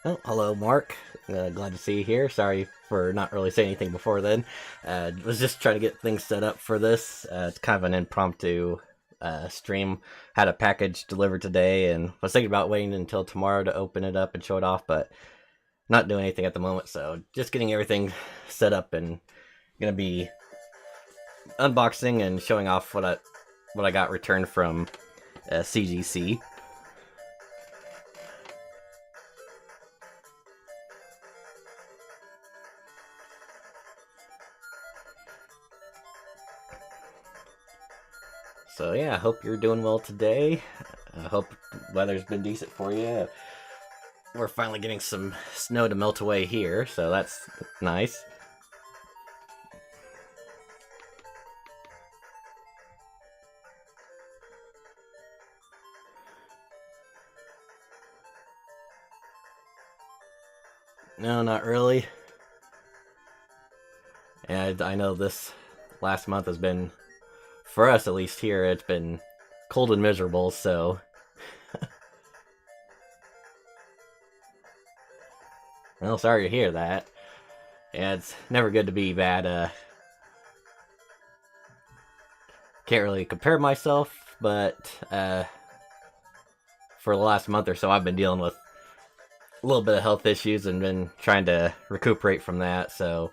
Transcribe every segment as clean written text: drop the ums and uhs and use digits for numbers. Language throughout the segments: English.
Oh, hello, Mark. Glad to see you here. Sorry for not really saying anything before then. Was just trying to get things set up for this. It's kind of an impromptu stream. Had a package delivered today and was thinking about waiting until tomorrow to open it up and show it off, but not doing anything at the moment. So just getting everything set up and gonna be unboxing and showing off what I got returned from CGC. So yeah, I hope you're doing well today. I hope weather's been decent for you. We're finally getting some snow to melt away here, so that's nice. No, not really. And I know this last month has been, for us at least here, it's been cold and miserable, so... Well, sorry to hear that. Yeah, it's never good to be bad. Can't really compare myself, but for the last month or so I've been dealing with a little bit of health issues and been trying to recuperate from that, so...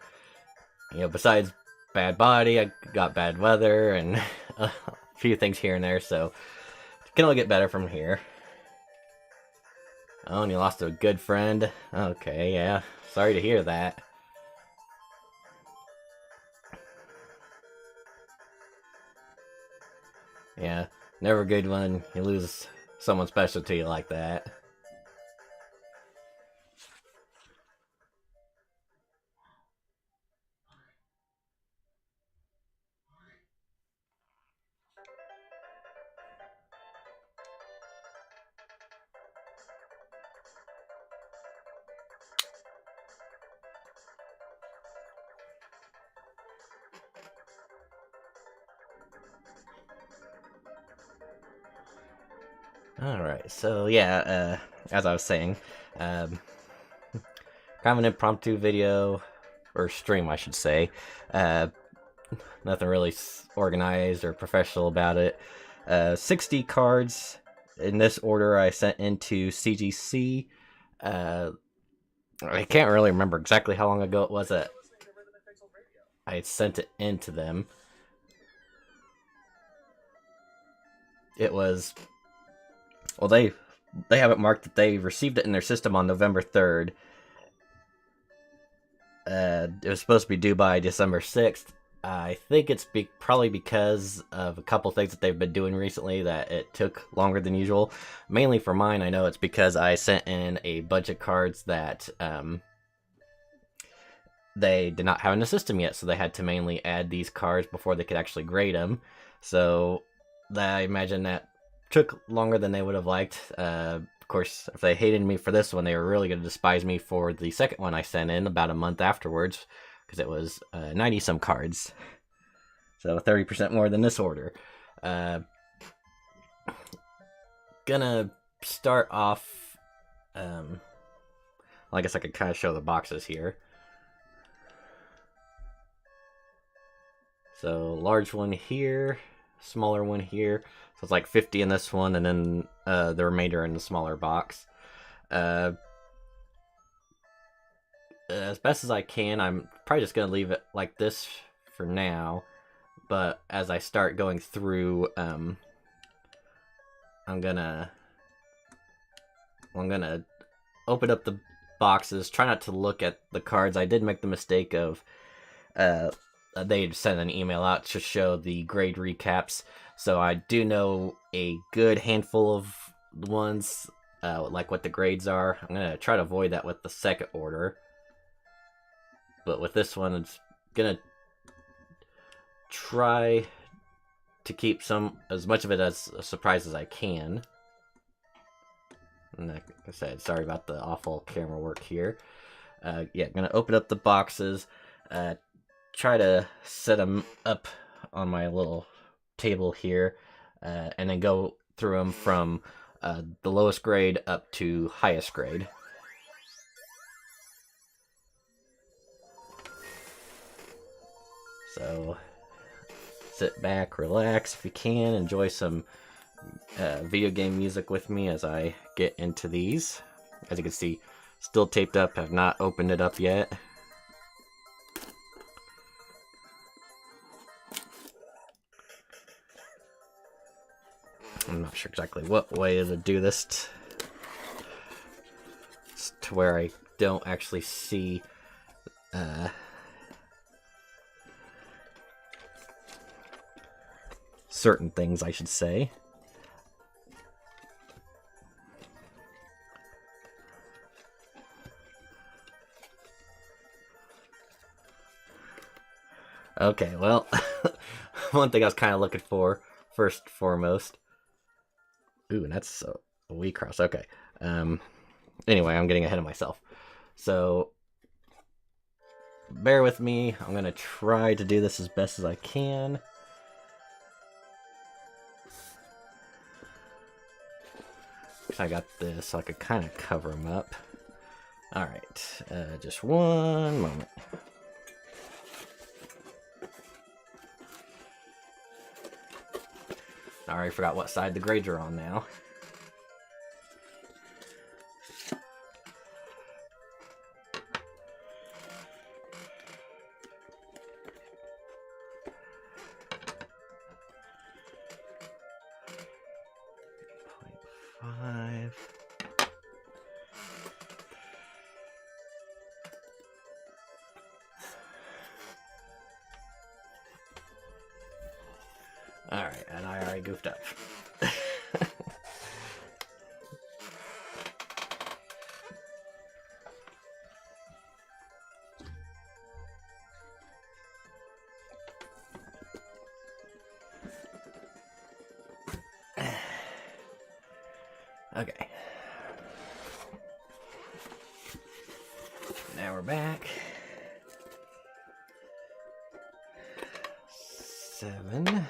You know, besides bad body, I got bad weather and a few things here and there, so it can only get better from here. Oh, and you lost a good friend? Okay, yeah. Sorry to hear that. Yeah, never good when you lose someone special to you like that. Alright, so yeah, as I was saying, kind of an impromptu video, or stream I should say. Nothing really organized or professional about it. 60 cards in this order I sent into CGC. I can't really remember exactly how long ago it was that I sent it into them. It was... Well, they have it marked that they received it in their system on November 3rd. It was supposed to be due by December 6th. I think it's probably because of a couple things that they've been doing recently that it took longer than usual. Mainly for mine, I know it's because I sent in a bunch of cards that they did not have in the system yet, so they had to mainly add these cards before they could actually grade them. So I imagine that took longer than they would have liked. Of course, if they hated me for this one, they were really going to despise me for the second one I sent in about a month afterwards, because it was 90 some cards. So 30% more than this order. Gonna start off. Well, I guess I could kind of show the boxes here. So large one here, smaller one here. So it's like 50 in this one, and then the remainder in the smaller box. As best as I can, I'm probably just gonna leave it like this for now. But as I start going through, I'm gonna open up the boxes. Try not to look at the cards. I did make the mistake of they sent an email out to show the grade recaps, so I do know a good handful of ones, like what the grades are. I'm gonna try to avoid that with the second order, but with this one, it's gonna try to keep as much of it as a surprise as I can. And like I said, sorry about the awful camera work here. Yeah, I'm gonna open up the boxes, try to set them up on my little table here, and then go through them from the lowest grade up to highest grade. So sit back, relax if you can, enjoy some video game music with me as I get into these. As you can see, still taped up, have not opened it up yet. I'm not sure exactly what way to do this to where I don't actually see certain things, I should say. Okay, well, one thing I was kind of looking for, first and foremost. Ooh, and that's a wee cross. Okay. Anyway, I'm getting ahead of myself. So, bear with me. I'm going to try to do this as best as I can. I got this, so I could kind of cover them up. Alright, just one moment. I already forgot what side the grades are on now. Alright, and I already goofed up. Okay. Now we're back. 7.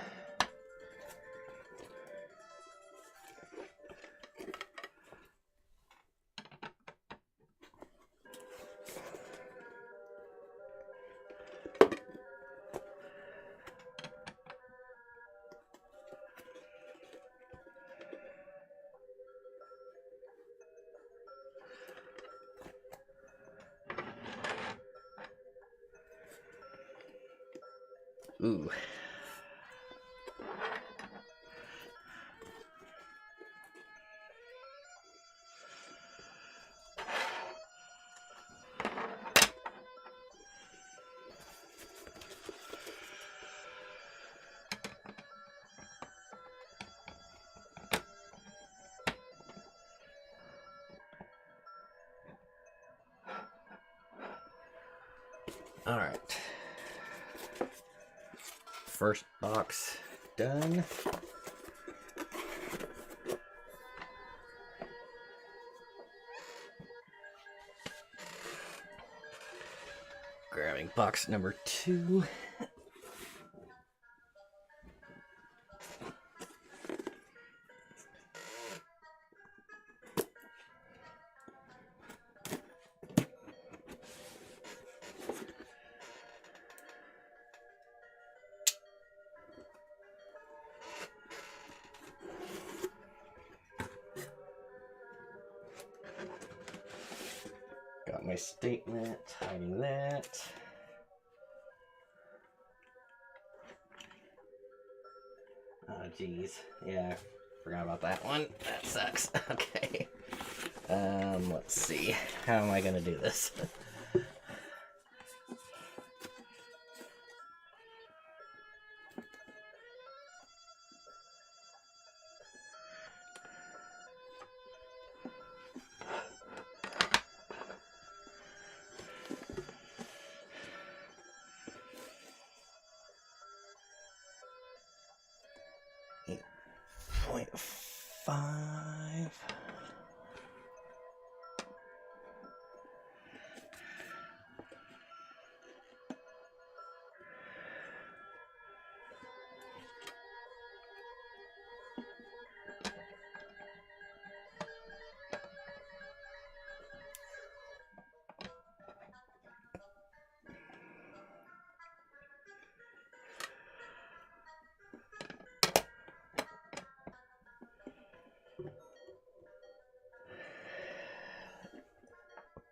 Ooh. All right. First box done. Opening box number 2. Got my statement, hiding that. Oh, geez. Yeah, forgot about that one. That sucks. Okay. Let's see. How am I gonna do this? 8.5.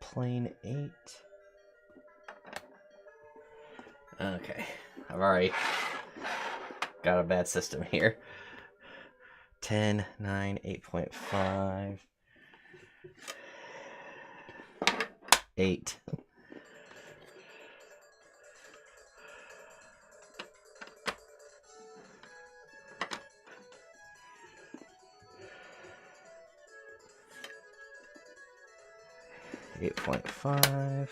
Plane 8. Okay, I've already got a bad system here. 10, 9, 8.5, 8. $8.5.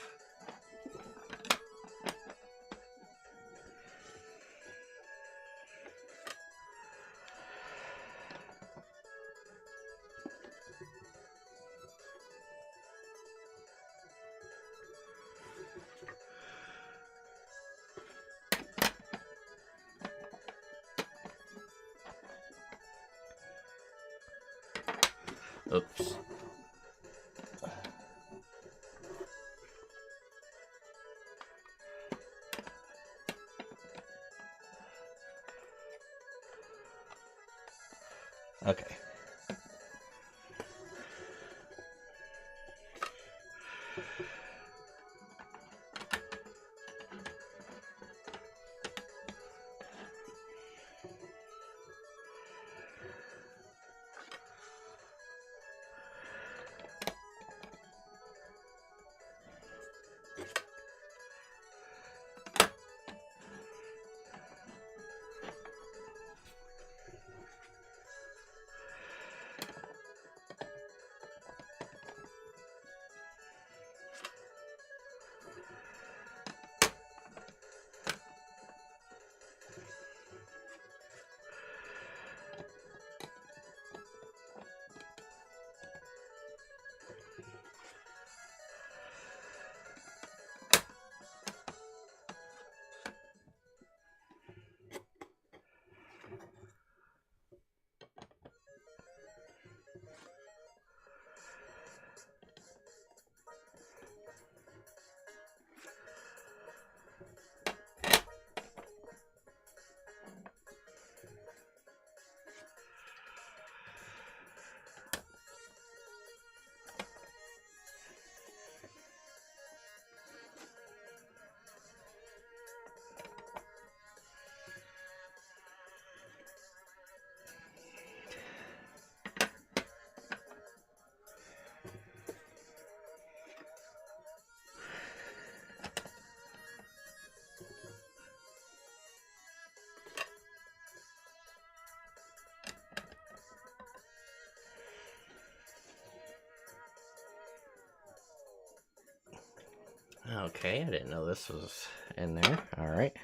Oops. Okay. Okay, I didn't know this was in there. All right.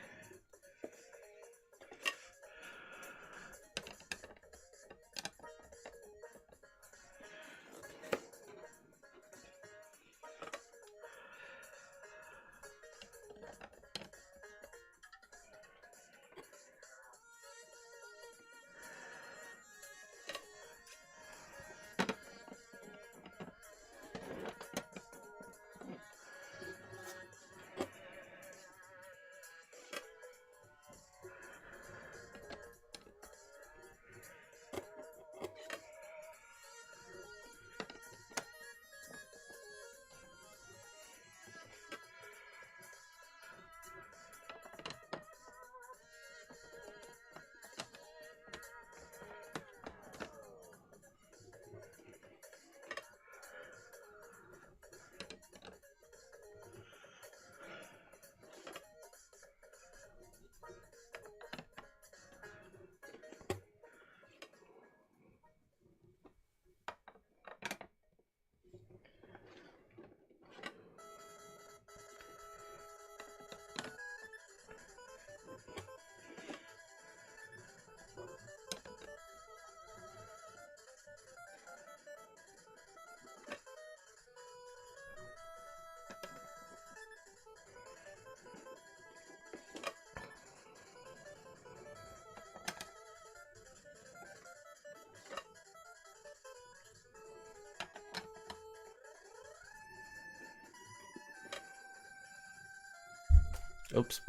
Oops.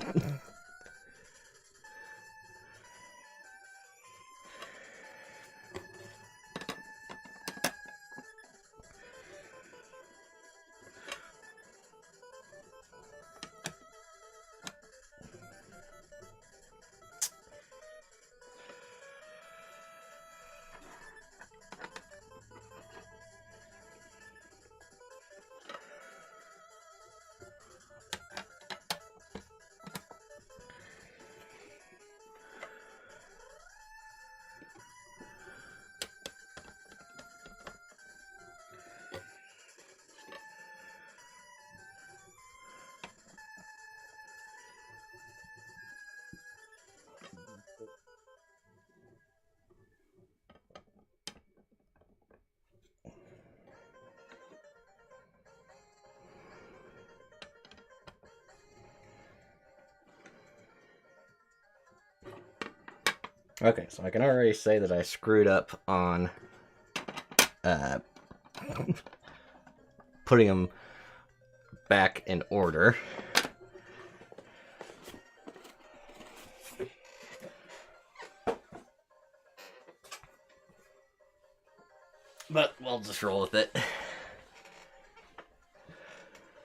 Okay, so I can already say that I screwed up on putting them back in order. But we'll just roll with it.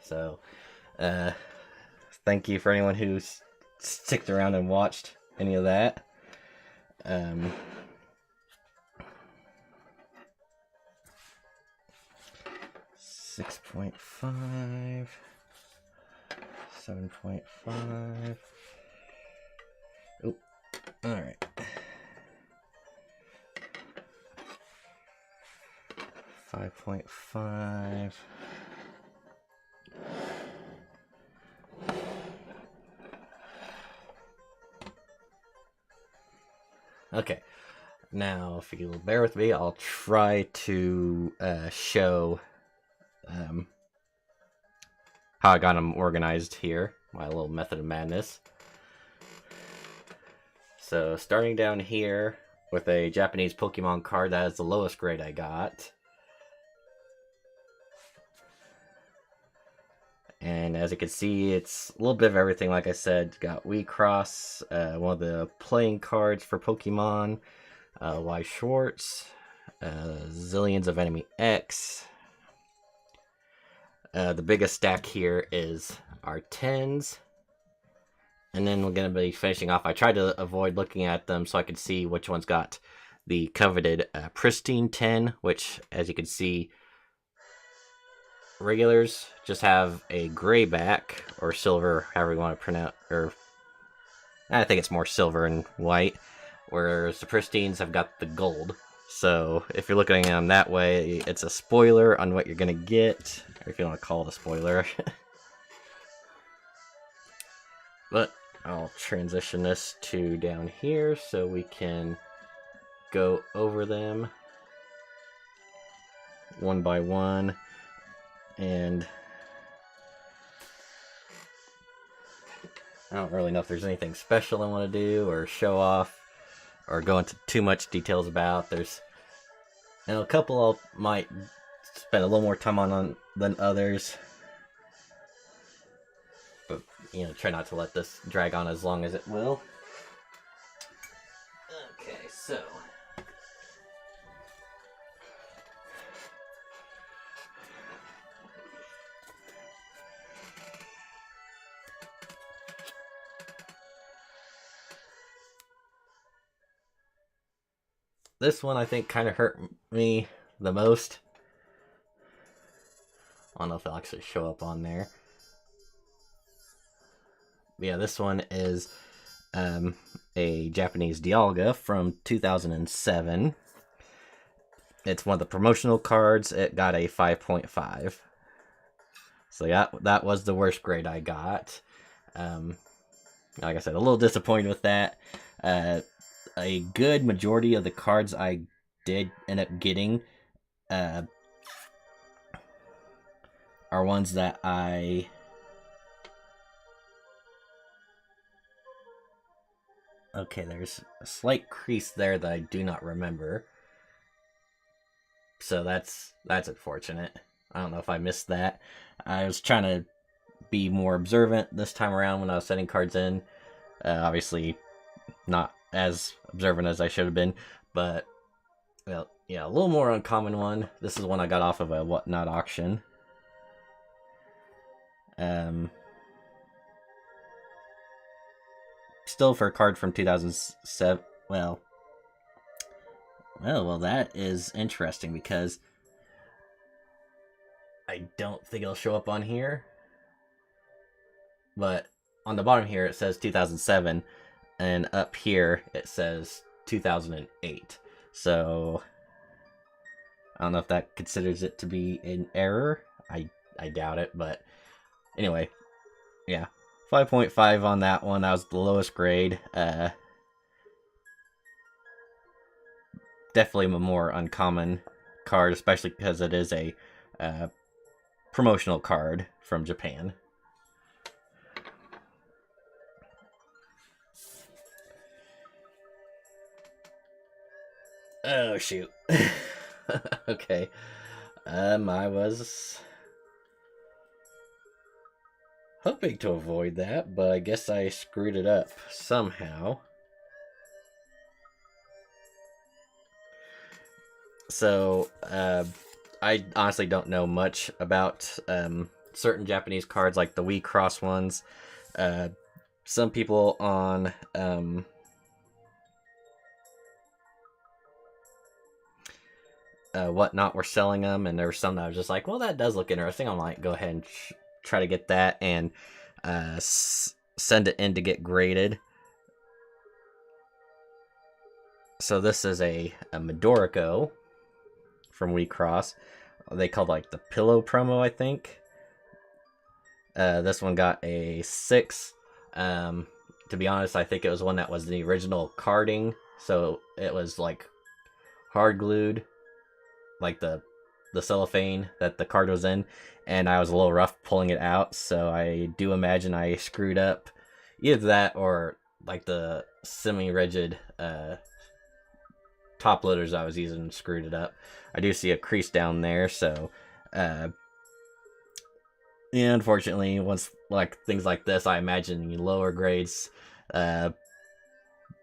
So, thank you for anyone who's sticked around and watched any of that. 6.5, 7.5. Oh, all right. 5.5. Okay, now if you'll bear with me, I'll try to show how I got them organized here, my little method of madness. So starting down here with a Japanese Pokemon card, that is the lowest grade I got. And as you can see, it's a little bit of everything. Like I said, got Wii Cross, one of the playing cards for Pokemon, Y Schwartz, zillions of Enemy X. The biggest stack here is our 10s. And then we're going to be finishing off. I tried to avoid looking at them so I could see which one's got the coveted Pristine 10, which, as you can see, regulars just have a gray back, or silver, however you want to pronounce, or I think it's more silver and white, whereas the Pristines have got the gold. So if you're looking at them that way, it's a spoiler on what you're going to get, or if you want to call it a spoiler. But I'll transition this to down here so we can go over them one by one. And I don't really know if there's anything special I want to do or show off or go into too much details about. There's a couple I might spend a little more time on than others. But, try not to let this drag on as long as it will. Okay, so this one I think kind of hurt me the most. I don't know if it'll actually show up on there. Yeah, this one is a Japanese Dialga from 2007. It's one of the promotional cards. It got a 5.5. So yeah, that was the worst grade I got. Like I said, a little disappointed with that. A good majority of the cards I did end up getting are ones that Okay, there's a slight crease there that I do not remember. So that's unfortunate. I don't know if I missed that. I was trying to be more observant this time around when I was sending cards in. Obviously, not as observant as I should have been, but well, yeah, a little more uncommon one. This is one I got off of a Whatnot auction. Still for a card from 2007. Well, that is interesting because I don't think it'll show up on here. But on the bottom here it says 2007, and up here it says 2008. So I don't know if that considers it to be an error. I doubt it, but anyway, yeah, 5.5 on that one. That was the lowest grade. Definitely a more uncommon card, especially because it is a promotional card from Japan. Oh shoot. Okay. I was hoping to avoid that, but I guess I screwed it up somehow. So, I honestly don't know much about certain Japanese cards, like the Wii Cross ones. Some people on Whatnot were selling them, and there were some that I was just like, well, that does look interesting. I might go ahead and try to get that and send it in to get graded. So this is a Midorico from Wii Cross. They called like the pillow promo, I think. This one got a 6. To be honest, I think it was one that was the original carding, so it was like hard glued, like the cellophane that the card was in, and I was a little rough pulling it out, so I do imagine I screwed up either that or like the semi-rigid top loaders I was using screwed it up. I do see a crease down there, so yeah, unfortunately, once like things like this, I imagine lower grades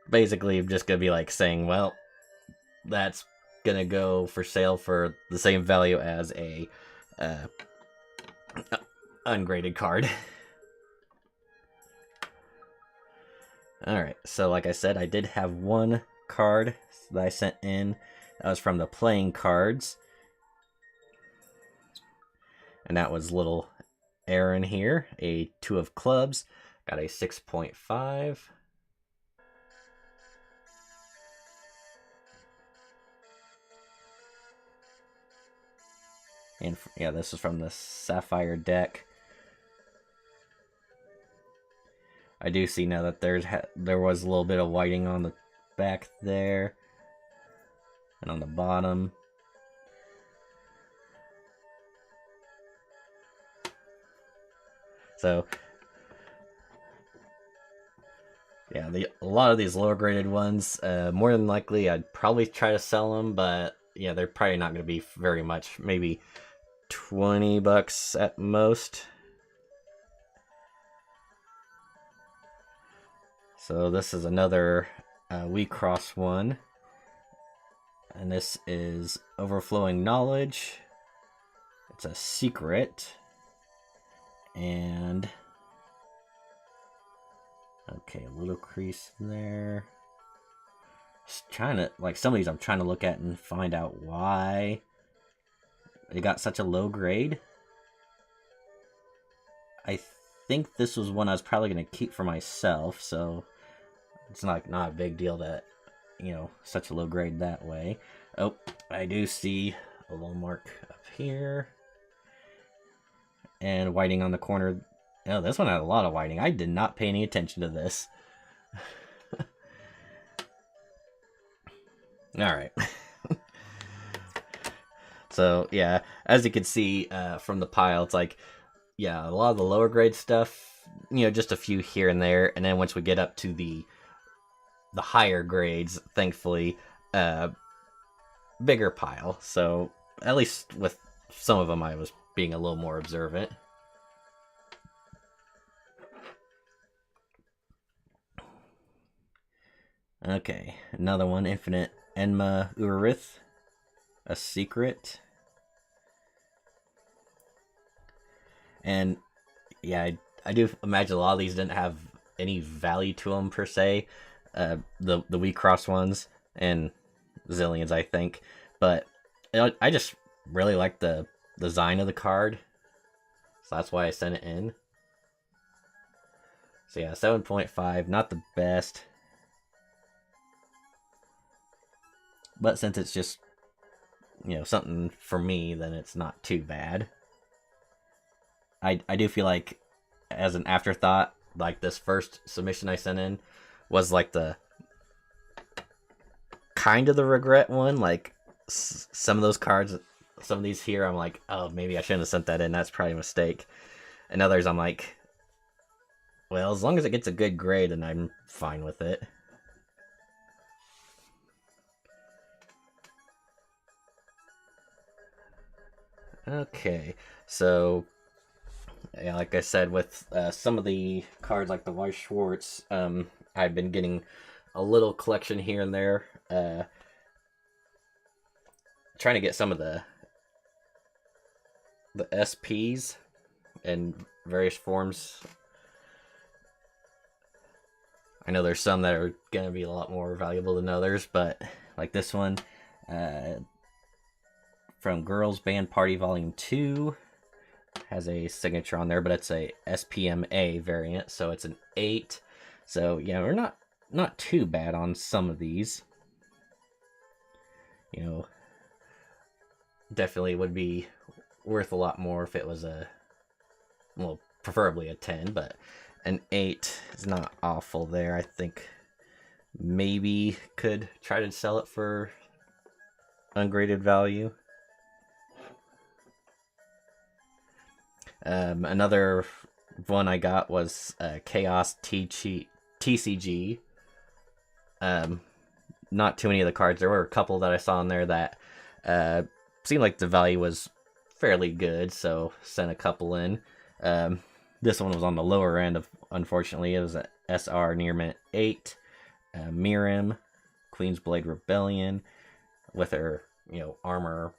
basically I'm just gonna be like saying, well, that's gonna go for sale for the same value as a ungraded card. Alright, so like I said, I did have one card that I sent in. That was from the playing cards. And that was little Aaron here, a 2 of clubs. Got a 6.5. And yeah, this is from the Sapphire deck. I do see now that there was a little bit of whiting on the back there and on the bottom. So yeah, a lot of these lower graded ones, more than likely I'd probably try to sell them, but yeah, they're probably not going to be very much, maybe $20 at most. So this is another Wii Cross one, and this is Overflowing Knowledge. It's a secret, and okay, a little crease there. Just trying to, like, some of these I'm trying to look at and find out why they got such a low grade. I think this was one I was probably going to keep for myself, so it's not a big deal that, you know, such a low grade that way. Oh, I do see a little mark up here. And whiting on the corner. Oh, this one had a lot of whiting. I did not pay any attention to this. Alright. So, yeah, as you can see from the pile, it's like, yeah, a lot of the lower grade stuff, you know, just a few here and there. And then once we get up to the higher grades, thankfully, bigger pile. So, at least with some of them, I was being a little more observant. Okay, another one, Infinite Enma Urith, a secret. And yeah, I do imagine a lot of these didn't have any value to them per se. The Wii Cross ones and Zillions, I think. But I just really like the design of the card, so that's why I sent it in. So yeah, 7.5, not the best. But since it's just, something for me, then it's not too bad. I do feel like, as an afterthought, like this first submission I sent in was like the kind of the regret one. Like some of those cards, some of these here, I'm like, oh, maybe I shouldn't have sent that in. That's probably a mistake. And others, I'm like, well, as long as it gets a good grade, then I'm fine with it. Okay, so yeah, like I said, with some of the cards like the Weiss Schwartz, I've been getting a little collection here and there, trying to get some of the SPs in various forms. I know there's some that are gonna be a lot more valuable than others, but like this one, from Girls Band Party Volume 2, has a signature on there, but it's a SPMA variant, so it's an 8. So yeah, we're not too bad on some of these. Definitely would be worth a lot more if it was preferably a 10, but an 8 is not awful there. I think maybe could try to sell it for ungraded value. Another one I got was Chaos TCG. Not too many of the cards. There were a couple that I saw in there that seemed like the value was fairly good, so sent a couple in. This one was on the lower end of, unfortunately. It was a SR Near Mint 8, Mirim, Queen's Blade Rebellion, with her, armor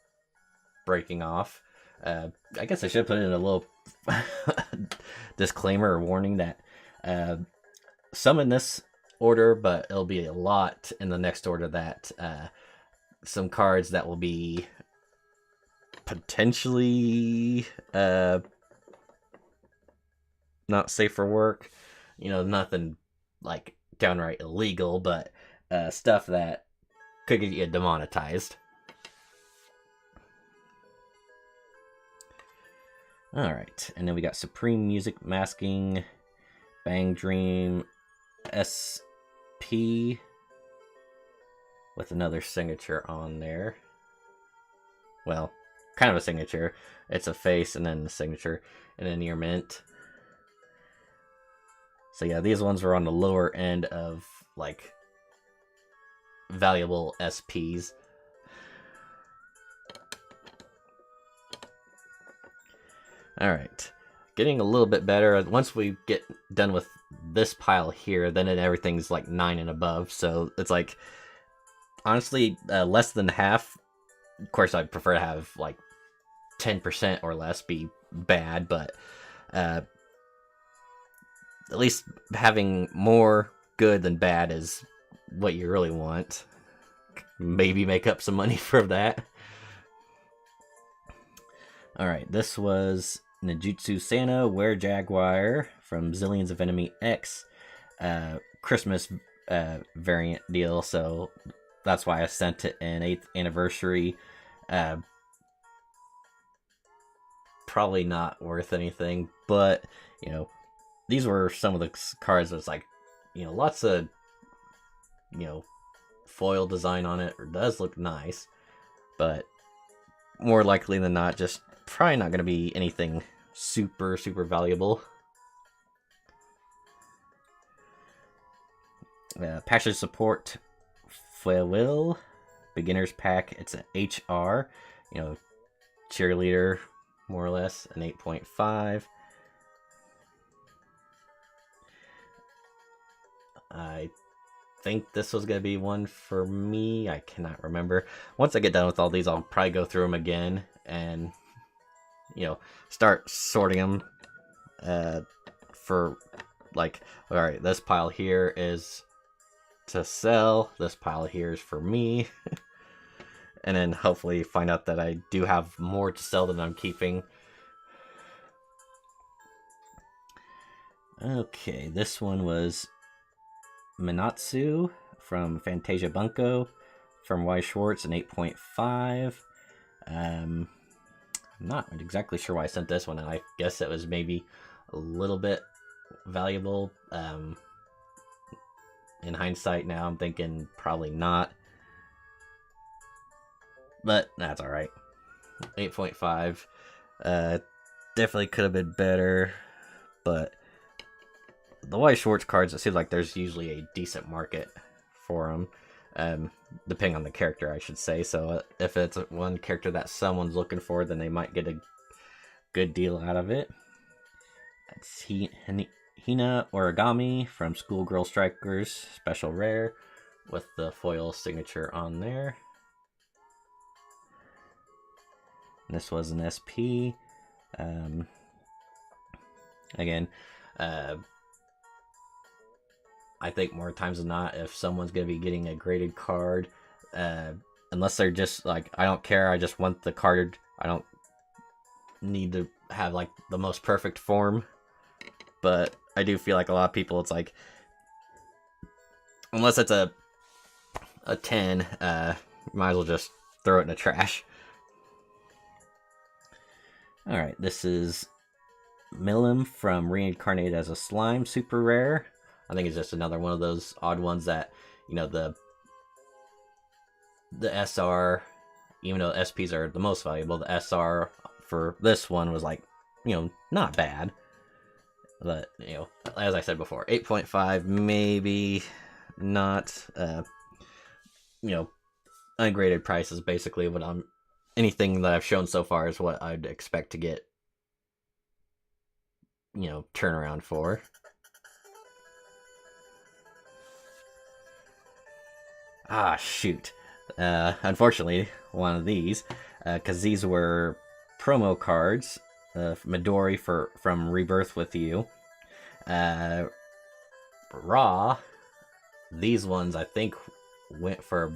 breaking off. I guess I should put in a little disclaimer or warning that some in this order, but it'll be a lot in the next order, that some cards that will be potentially not safe for work. Nothing like downright illegal, but stuff that could get you demonetized. Alright, and then we got Supreme Music Masking, Bang Dream SP, with another signature on there. Well, kind of a signature. It's a face and then the signature, and then Near Mint. So yeah, these ones were on the lower end of like valuable SPs. Alright, getting a little bit better. Once we get done with this pile here, then everything's like 9 and above. So it's like, honestly, less than half. Of course, I'd prefer to have like 10% or less be bad, but at least having more good than bad is what you really want. Maybe make up some money for that. Alright, this was Ninjutsu Santa, Were Jaguar from Zillions of Enemy X, Christmas variant deal, so that's why I sent it in 8th anniversary. Probably not worth anything, but these were some of the cards that's like, lots of foil design on it. It does look nice, but more likely than not, just probably not going to be anything super valuable. Package support Will beginners pack. It's an HR, cheerleader, more or less, an 8.5. I think this was going to be one for me. I cannot remember. Once I get done with all these, I'll probably go through them again and, start sorting them for, like, all right, this pile here is to sell, this pile here is for me, and then hopefully find out that I do have more to sell than I'm keeping. Okay, this one was Minatsu from Fantasia Bunko from Y. Schwartz, an 8.5. I'm not exactly sure why I sent this one, and I guess it was maybe a little bit valuable. In hindsight now, I'm thinking probably not. But that's alright. 8.5. Definitely could have been better, but the Y. Schwartz cards, it seems like there's usually a decent market for them, depending on the character, I should say. So if it's one character that someone's looking for, then they might get a good deal out of it. That's Hina Origami from Schoolgirl Strikers, special rare, with the foil signature on there. And this was an SP. Again, I think more times than not, if someone's going to be getting a graded card, unless they're just like, I don't care, I just want the card, I don't need to have like the most perfect form. But I do feel like a lot of people, it's like, unless it's a 10, might as well just throw it in the trash. Alright, this is Milim from Reincarnated as a Slime, super rare. I think it's just another one of those odd ones that, the SR, even though SPs are the most valuable, the SR for this one was like, not bad. But, as I said before, 8.5, maybe not, ungraded price is basically what anything that I've shown so far is what I'd expect to get, turnaround for. Ah, shoot. Unfortunately, one of these, because these were promo cards, Midori from Rebirth with You. Raw, these ones I think went for,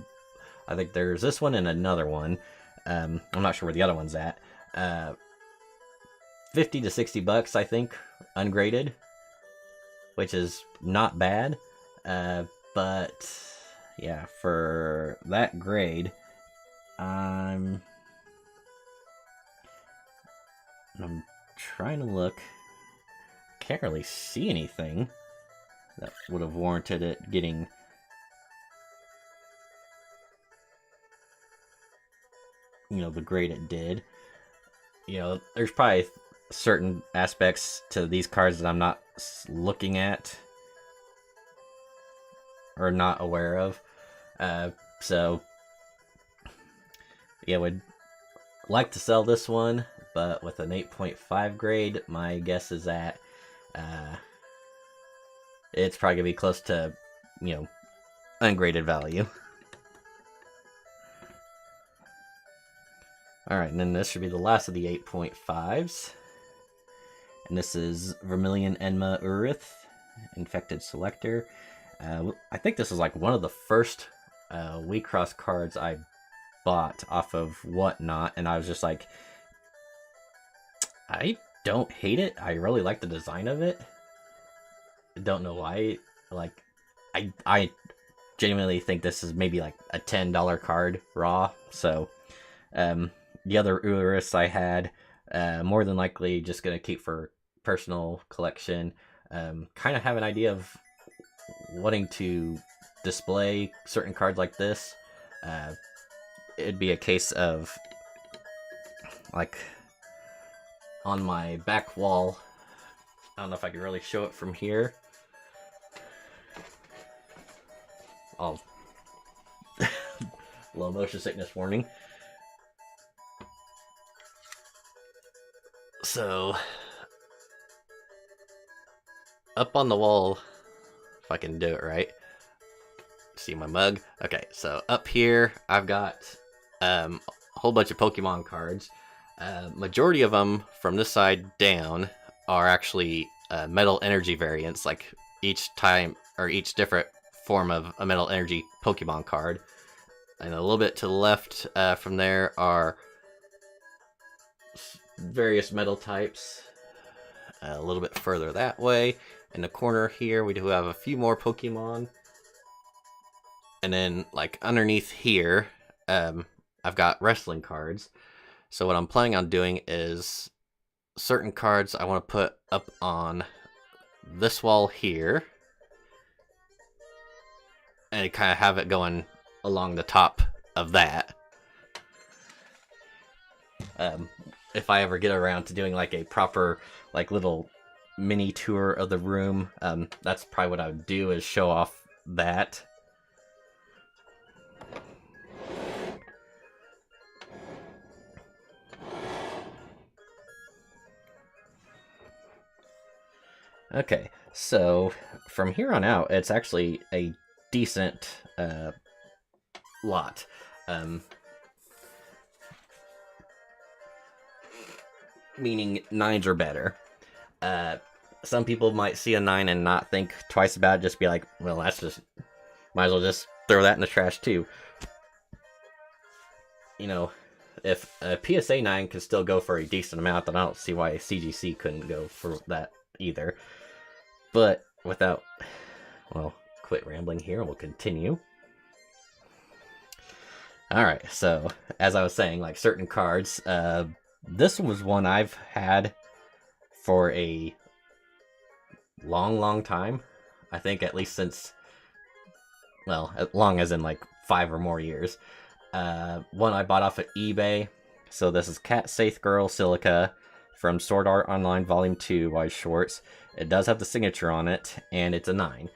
I think there's this one and another one. I'm not sure where the other one's at. 50 to 60 bucks, I think, ungraded, which is not bad. But yeah, for that grade, I'm trying to look. Can't really see anything that would have warranted it getting the grade it did. There's probably certain aspects to these cards that I'm not looking at or not aware of. So yeah, would like to sell this one, but with an 8.5 grade, my guess is that it's probably gonna be close to ungraded value. Alright, and then this should be the last of the 8.5s. And this is Vermilion Enma Urith, Infected Selector. I think this is like one of the first WeCross cards I bought off of Whatnot, and I was just like, I don't hate it. I really like the design of it. I don't know why. Like, I genuinely think this is maybe like a $10 card raw. So, the other Urus I had, more than likely just gonna keep for personal collection. Kind of have an idea of wanting to display certain cards like this. It'd be a case of like on my back wall. I don't know if I can really show it from here. Oh, low motion sickness warning. So up on the wall, if I can do it right, see my mug. Okay, so up here I've got a whole bunch of Pokemon cards. Majority of them from this side down are actually metal energy variants, like each time or each different form of a metal energy Pokemon card. And a little bit to the left from there are various metal types. A little bit further that way, in the corner here, we do have a few more Pokemon. And then, like, underneath here, I've got wrestling cards. So what I'm planning on doing is certain cards I want to put up on this wall here. And kind of have it going along the top of that. If I ever get around to doing like a proper like little mini tour of the room, that's probably what I would do, is show off that. Okay, so from here on out, it's actually a decent lot. Meaning 9s or better. Some people might see a 9 and not think twice about it, just be like, well, that's just, might as well just throw that in the trash too. You know, if a PSA 9 can still go for a decent amount, then I don't see why a CGC couldn't go for that either. But without, well, quit rambling here, and we'll continue. Alright, so, as I was saying, like, certain cards, this was one I've had for a long time. I think at least since, well, as long as in like 5 or more years. One I bought off of eBay. So this is Cat Safe Girl Silica from Sword Art Online Volume 2 by Schwartz. It does have the signature on it, and it's a 9.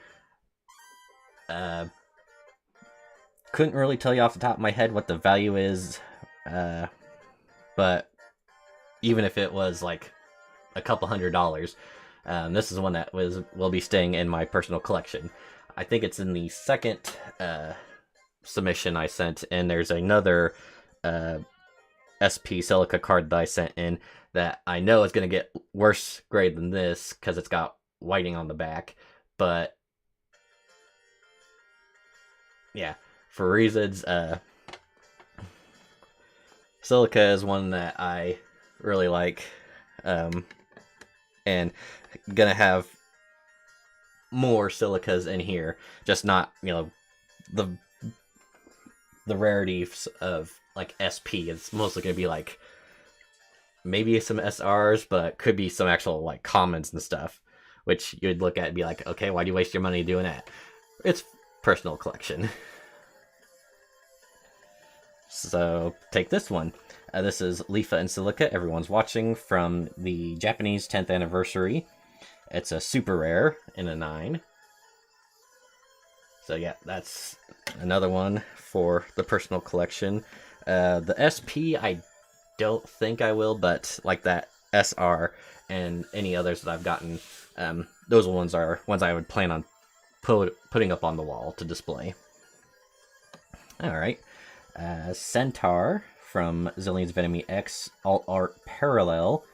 Couldn't really tell you off the top of my head what the value is, but even if it was like a couple $100, this is one that will be staying in my personal collection. I think it's in the second submission I sent, and there's another SP Silica card that I sent in that I know is going to get worse grade than this because it's got whiting on the back, but yeah, for reasons, Silica is one that I really like, and gonna have more Silicas in here, just not, you know, the rarities of like SP. It's mostly gonna be like maybe some SRs, but could be some actual like commons and stuff, which you'd look at and be like, okay, why do you waste your money doing that? It's personal collection. So take this one. This is Leafa and Silica, Everyone's Watching, from the Japanese 10th anniversary. It's a super rare in a 9. So yeah, that's another one for the personal collection. The SP, I don't think I will, but like that SR and any others that I've gotten, those ones are ones I would plan on putting up on the wall to display. Alright. Centaur from Zillion's Venomy X Alt Art Parallel,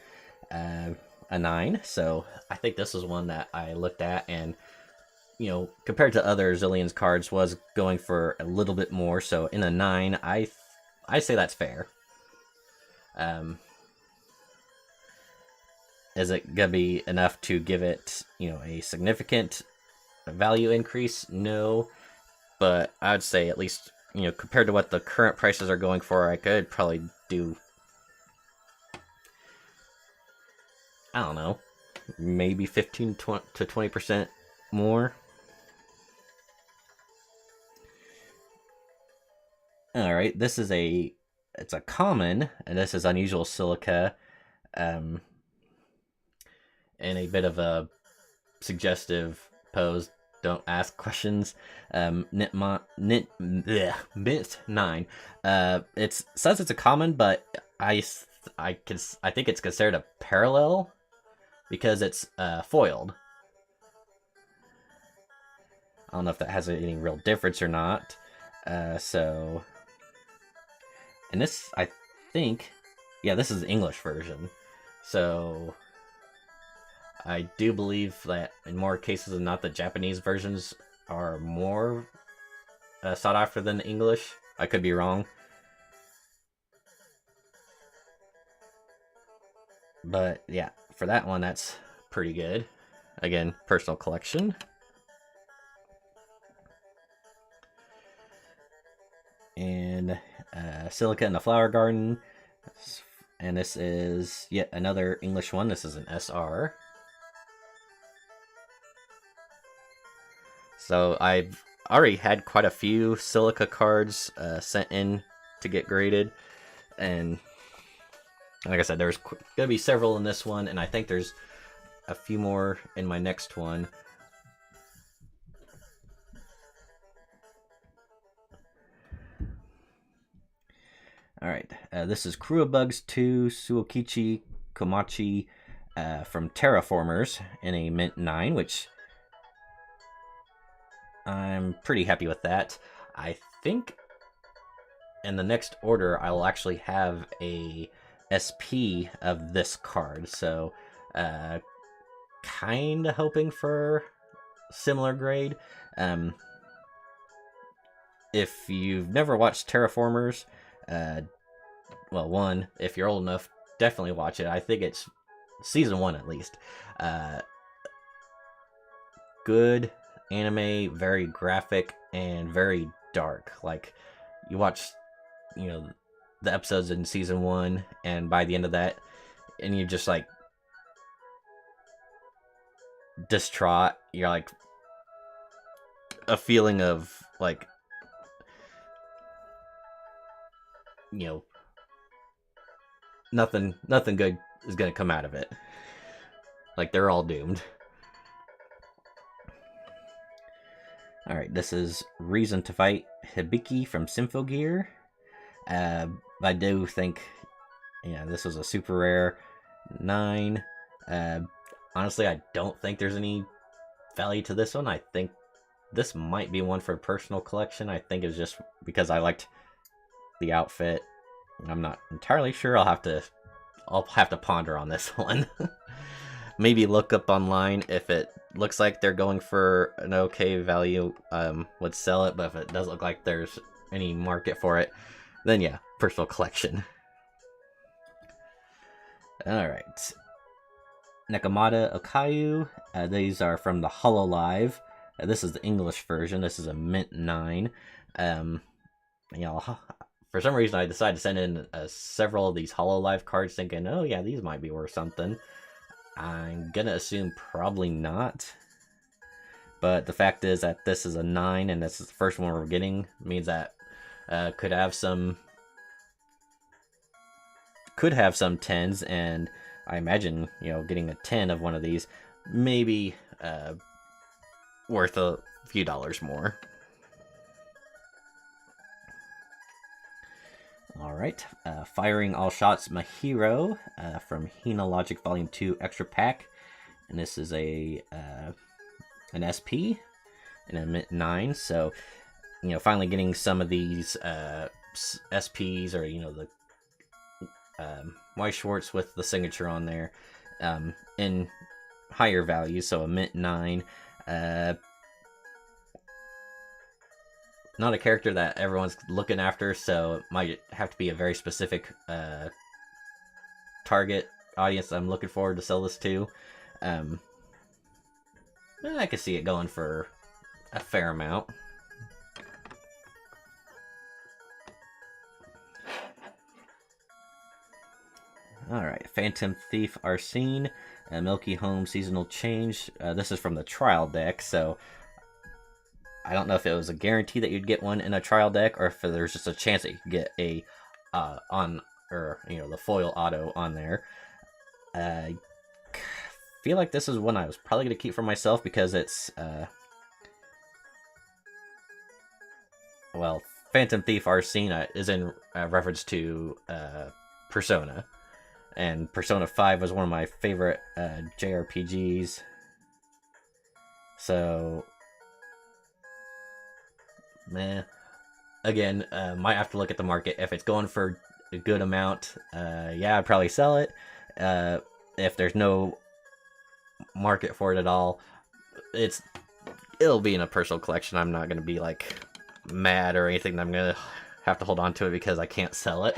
a 9. So I think this is one that I looked at and, you know, compared to other Zillion's cards, was going for a little bit more. So in a 9, I say that's fair. Is it gonna be enough to give it, you know, a significant value increase? No, but I would say at least, you know, compared to what the current prices are going for, I could probably do, I don't know, maybe 15 to 20% more. Alright, this is it's a common, and this is Unusual Silica, and a bit of a suggestive pose. Don't ask questions. Mint 9. It says it's a common, but I think it's considered a parallel because it's foiled. I don't know if that has any real difference or not. So, and this, I think, yeah, this is the English version. So, I do believe that in more cases than not, the Japanese versions are more sought after than the English. I could be wrong. But yeah, for that one, that's pretty good. Again, personal collection. And Silica in the Flower Garden. And this is yet another English one. This is an SR. So I've already had quite a few Silica cards sent in to get graded. And like I said, there's going to be several in this one. And I think there's a few more in my next one. Alright, this is Bugs 2 Suokichi Komachi from Terraformers in a Mint 9, which I'm pretty happy with that. I think in the next order, I will actually have a SP of this card, so kind of hoping for similar grade. If you've never watched Terraformers, well, one, if you're old enough, definitely watch it. I think it's season 1 at least. Good anime, very graphic and very dark. Like, you watch, you know, the episodes in season 1, and by the end of that, and you just like distraught. You're like a feeling of like, you know, nothing good is gonna come out of it. Like, they're all doomed. Alright, this is Reason to Fight Hibiki from Symphogear. I do think, yeah, this was a super rare 9. Honestly, I don't think there's any value to this one. I think this might be one for personal collection. I think it's just because I liked the outfit. I'm not entirely sure. I'll have to ponder on this one. Maybe look up online. If it looks like they're going for an okay value, would sell it. But if it doesn't look like there's any market for it, then yeah, personal collection. Alright. Nakamata Okayu. These are from the Hololive. This is the English version. This is a Mint 9. You know, for some reason I decided to send in several of these Hololive cards thinking, oh yeah, these might be worth something. I'm gonna assume probably not. But the fact is that this is a 9 and this is the first one we're getting means that could have some 10s, and I imagine, you know, getting a 10 of one of these maybe worth a few dollars more. Alright, Firing All Shots Mahiro from Hina Logic Volume 2 Extra Pack. And this is a an SP and a Mint 9. So, you know, finally getting some of these SPs, or, you know, the White Schwartz with the signature on there in higher value. So a Mint 9. Not a character that everyone's looking after, so it might have to be a very specific target audience I'm looking forward to sell this to. I could see it going for a fair amount. Alright, Phantom Thief Arsene, Milky Home Seasonal Change. This is from the trial deck, so I don't know if it was a guarantee that you'd get one in a trial deck, or if there's just a chance that you could get a the foil auto on there. I feel like this is one I was probably going to keep for myself because it's Phantom Thief Arsene is in reference to Persona, and Persona 5 was one of my favorite JRPGs. So meh. Again, might have to look at the market. If it's going for a good amount, yeah, I'd probably sell it. If there's no market for it at all, it'll be in a personal collection. I'm not gonna be like mad or anything. I'm gonna have to hold on to it because I can't sell it.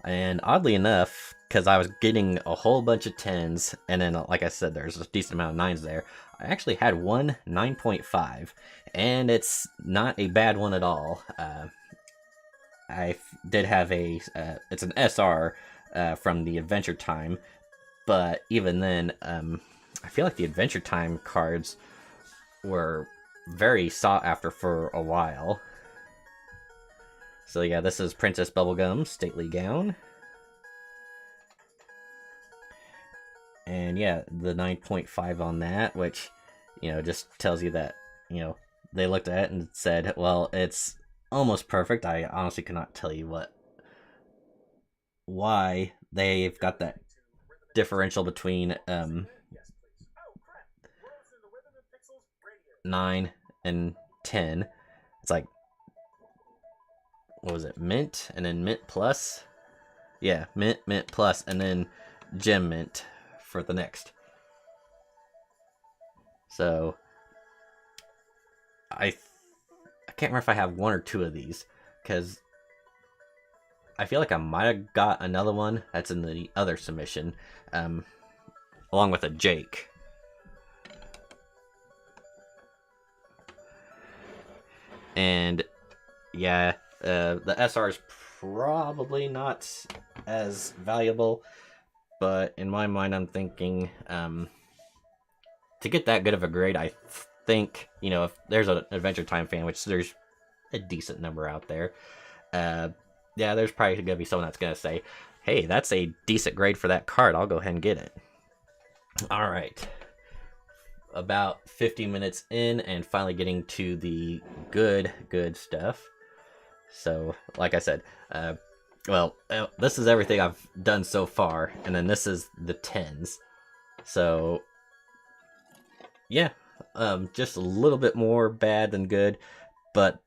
And oddly enough, because I was getting a whole bunch of 10s, and then, like I said, there's a decent amount of 9s there, I actually had one 9.5, and it's not a bad one at all. I did have it's an SR from the Adventure Time, but even then, I feel like the Adventure Time cards were very sought after for a while. So yeah, this is Princess Bubblegum's Stately Gown. And yeah, the 9.5 on that, which, just tells you that, they looked at it and said, well, it's almost perfect. I honestly cannot tell you why they've got that differential between 9 and 10. It's like, what was it, mint and then mint plus? Yeah, mint plus, and then gem mint for the next. So I can't remember if I have one or two of these, because I feel like I might have got another one that's in the other submission, along with a Jake. And yeah, the SR is probably not as valuable, but in my mind, I'm thinking to get that good of a grade, I think, if there's an Adventure Time fan, which there's a decent number out there, yeah, there's probably going to be someone that's going to say, hey, that's a decent grade for that card. I'll go ahead and get it. All right. About 50 minutes in and finally getting to the good stuff. So, like I said, well, this is everything I've done so far, and then this is the 10s. So, yeah, just a little bit more bad than good, but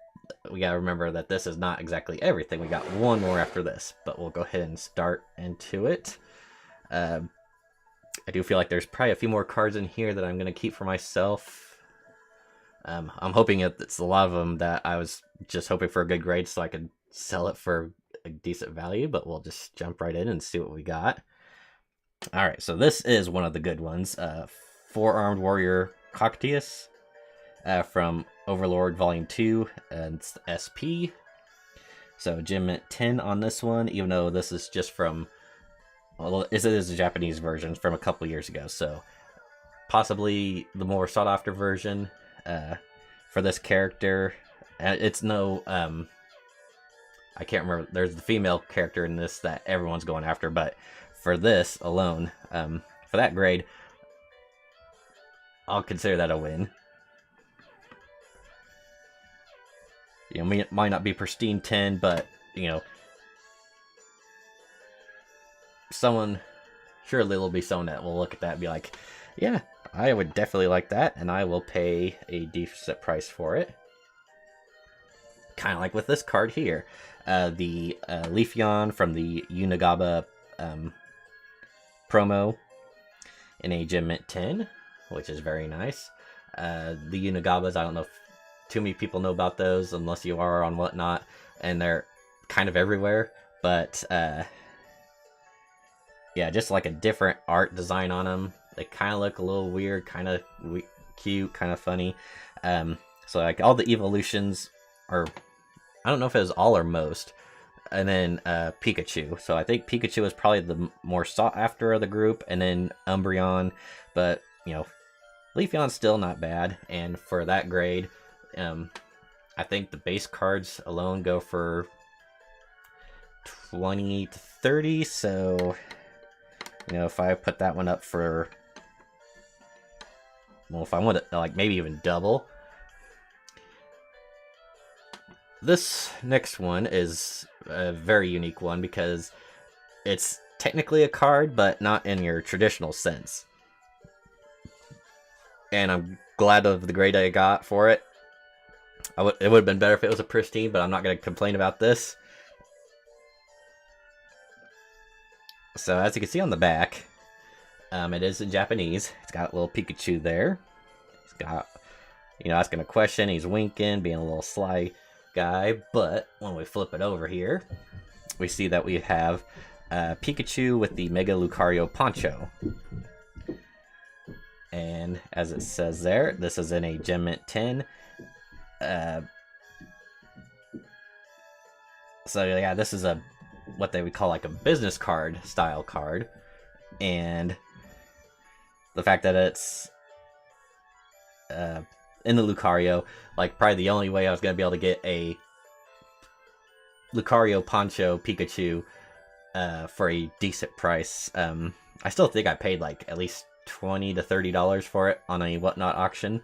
we gotta remember that this is not exactly everything. We got one more after this, but we'll go ahead and start into it. I do feel like there's probably a few more cards in here that I'm gonna keep for myself. I'm hoping it's a lot of them that I was just hoping for a good grade so I could sell it for a decent value, but we'll just jump right in and see what we got. All right, so this is one of the good ones. Four-Armed Warrior Cockteus from Overlord Volume 2, and it's the SP. So gem mint 10 on this one, even though this is just from, well, it is a Japanese version from a couple years ago, so possibly the more sought-after version for this character. It's no, I can't remember, there's the female character in this that everyone's going after, but for this alone, for that grade, I'll consider that a win. It might not be pristine 10, but, surely there'll be someone that will look at that and be like, yeah, I would definitely like that, and I will pay a decent price for it. Kind of like with this card here. The Leafeon from the Unigaba promo in a gem mint 10, which is very nice. The Unigabas, I don't know if too many people know about those unless you are on Whatnot, and they're kind of everywhere, but yeah, just like a different art design on them. They kind of look a little weird, kind of cute, kind of funny. So like all the evolutions are, I don't know if it was all or most, and then Pikachu. So I think Pikachu is probably the more sought after of the group, and then Umbreon, but Leafeon's still not bad, and for that grade, I think the base cards alone go for 20 to 30, so if I put that one up for, well, if I want to like maybe even double. This next one is a very unique one because it's technically a card, but not in your traditional sense. And I'm glad of the grade I got for it. It would have been better if it was a pristine, but I'm not going to complain about this. So as you can see on the back, it is in Japanese. It's got a little Pikachu there. He's got, asking a question. He's winking, being a little sly guy. But when we flip it over here, we see that we have Pikachu with the Mega Lucario poncho. And as it says there, this is in a Gem Mint 10. So yeah, this is what they would call like a business card style card. And the fact that it's in the Lucario, like probably the only way I was going to be able to get a Lucario Poncho Pikachu for a decent price. I still think I paid like at least $20 to $30 for it on a Whatnot auction.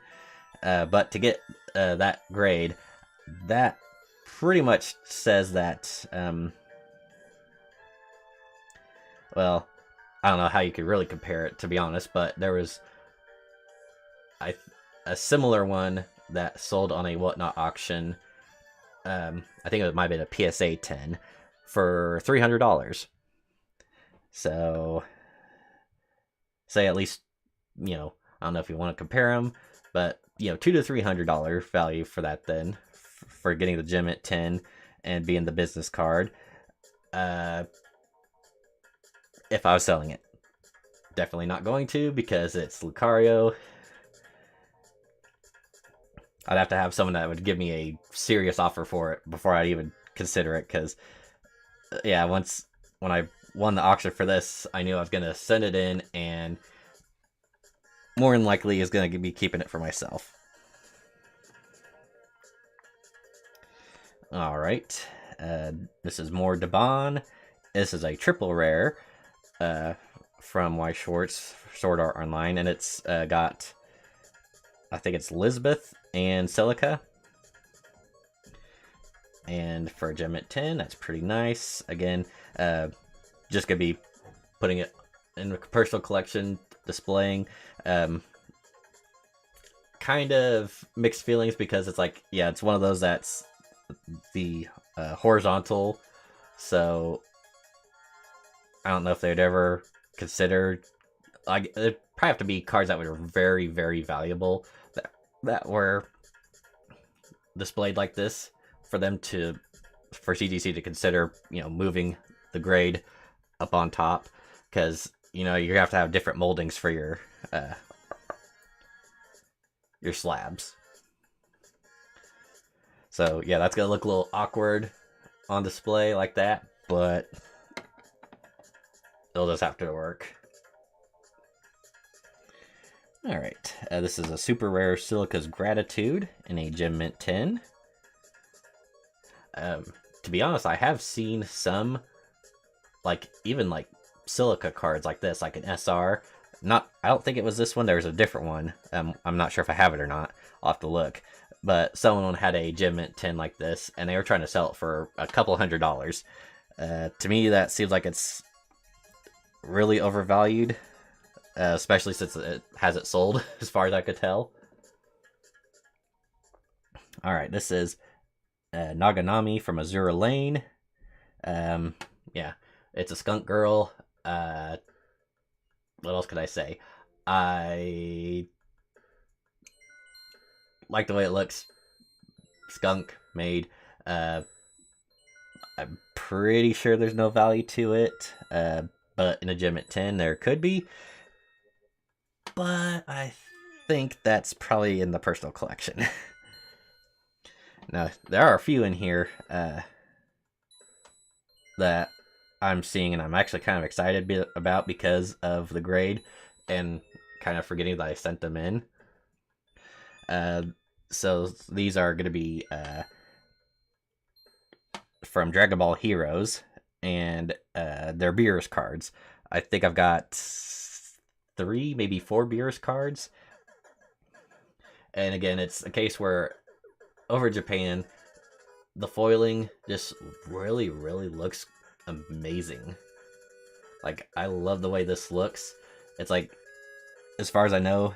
But to get that grade, that pretty much says that, well, I don't know how you could really compare it, to be honest, but there was a similar one that sold on a Whatnot auction. I think it might have been a PSA 10 for $300. So, say at least, I don't know if you want to compare them, but, $200 to $300 value for that then, for getting the Gem at 10 and being the business card. If I was selling it. Definitely not going to, because it's Lucario. I'd have to have someone that would give me a serious offer for it before I'd even consider it, because, yeah, when I won the auction for this, I knew I was going to send it in, and more than likely is going to be keeping it for myself. Alright, this is more Daban. This is a triple rare from Y Schwartz, Sword Art Online, and it's got, I think it's Lisbeth and Silica. And for a Gem at 10, that's pretty nice. Again, just gonna be putting it in a personal collection, displaying. Kind of mixed feelings, because it's like, yeah, it's one of those that's the horizontal, so I don't know if they'd ever consider, like, it'd probably have to be cards that were very, very valuable that were displayed like this for CGC to consider, moving the grade up on top, because you have to have different moldings for your slabs. So yeah, that's gonna look a little awkward on display like that, but it'll just have to work. Alright, this is a super rare Silica's Gratitude in a Gem Mint 10. To be honest, I have seen some, even Silica cards like this, like an SR. I don't think it was this one, there was a different one. I'm not sure if I have it or not, I'll have to look. But someone had a Gem Mint 10 like this, and they were trying to sell it for a couple $100. To me, that seems like it's really overvalued, especially since it hasn't sold, as far as I could tell. Alright, this is Naganami from Azura Lane. Yeah, it's a skunk girl. What else could I say? I like the way it looks. Skunk made. I'm pretty sure there's no value to it. But in a Gem at 10, there could be. But I think that's probably in the personal collection. Now, there are a few in here that I'm seeing, and I'm actually kind of excited about because of the grade, and kind of forgetting that I sent them in. So these are going to be from Dragon Ball Heroes, and they're Beerus cards. I think I've got 3, maybe 4 Beerus cards. And again, it's a case where over in Japan, the foiling just really, really looks amazing. Like, I love the way this looks. It's like, as far as I know,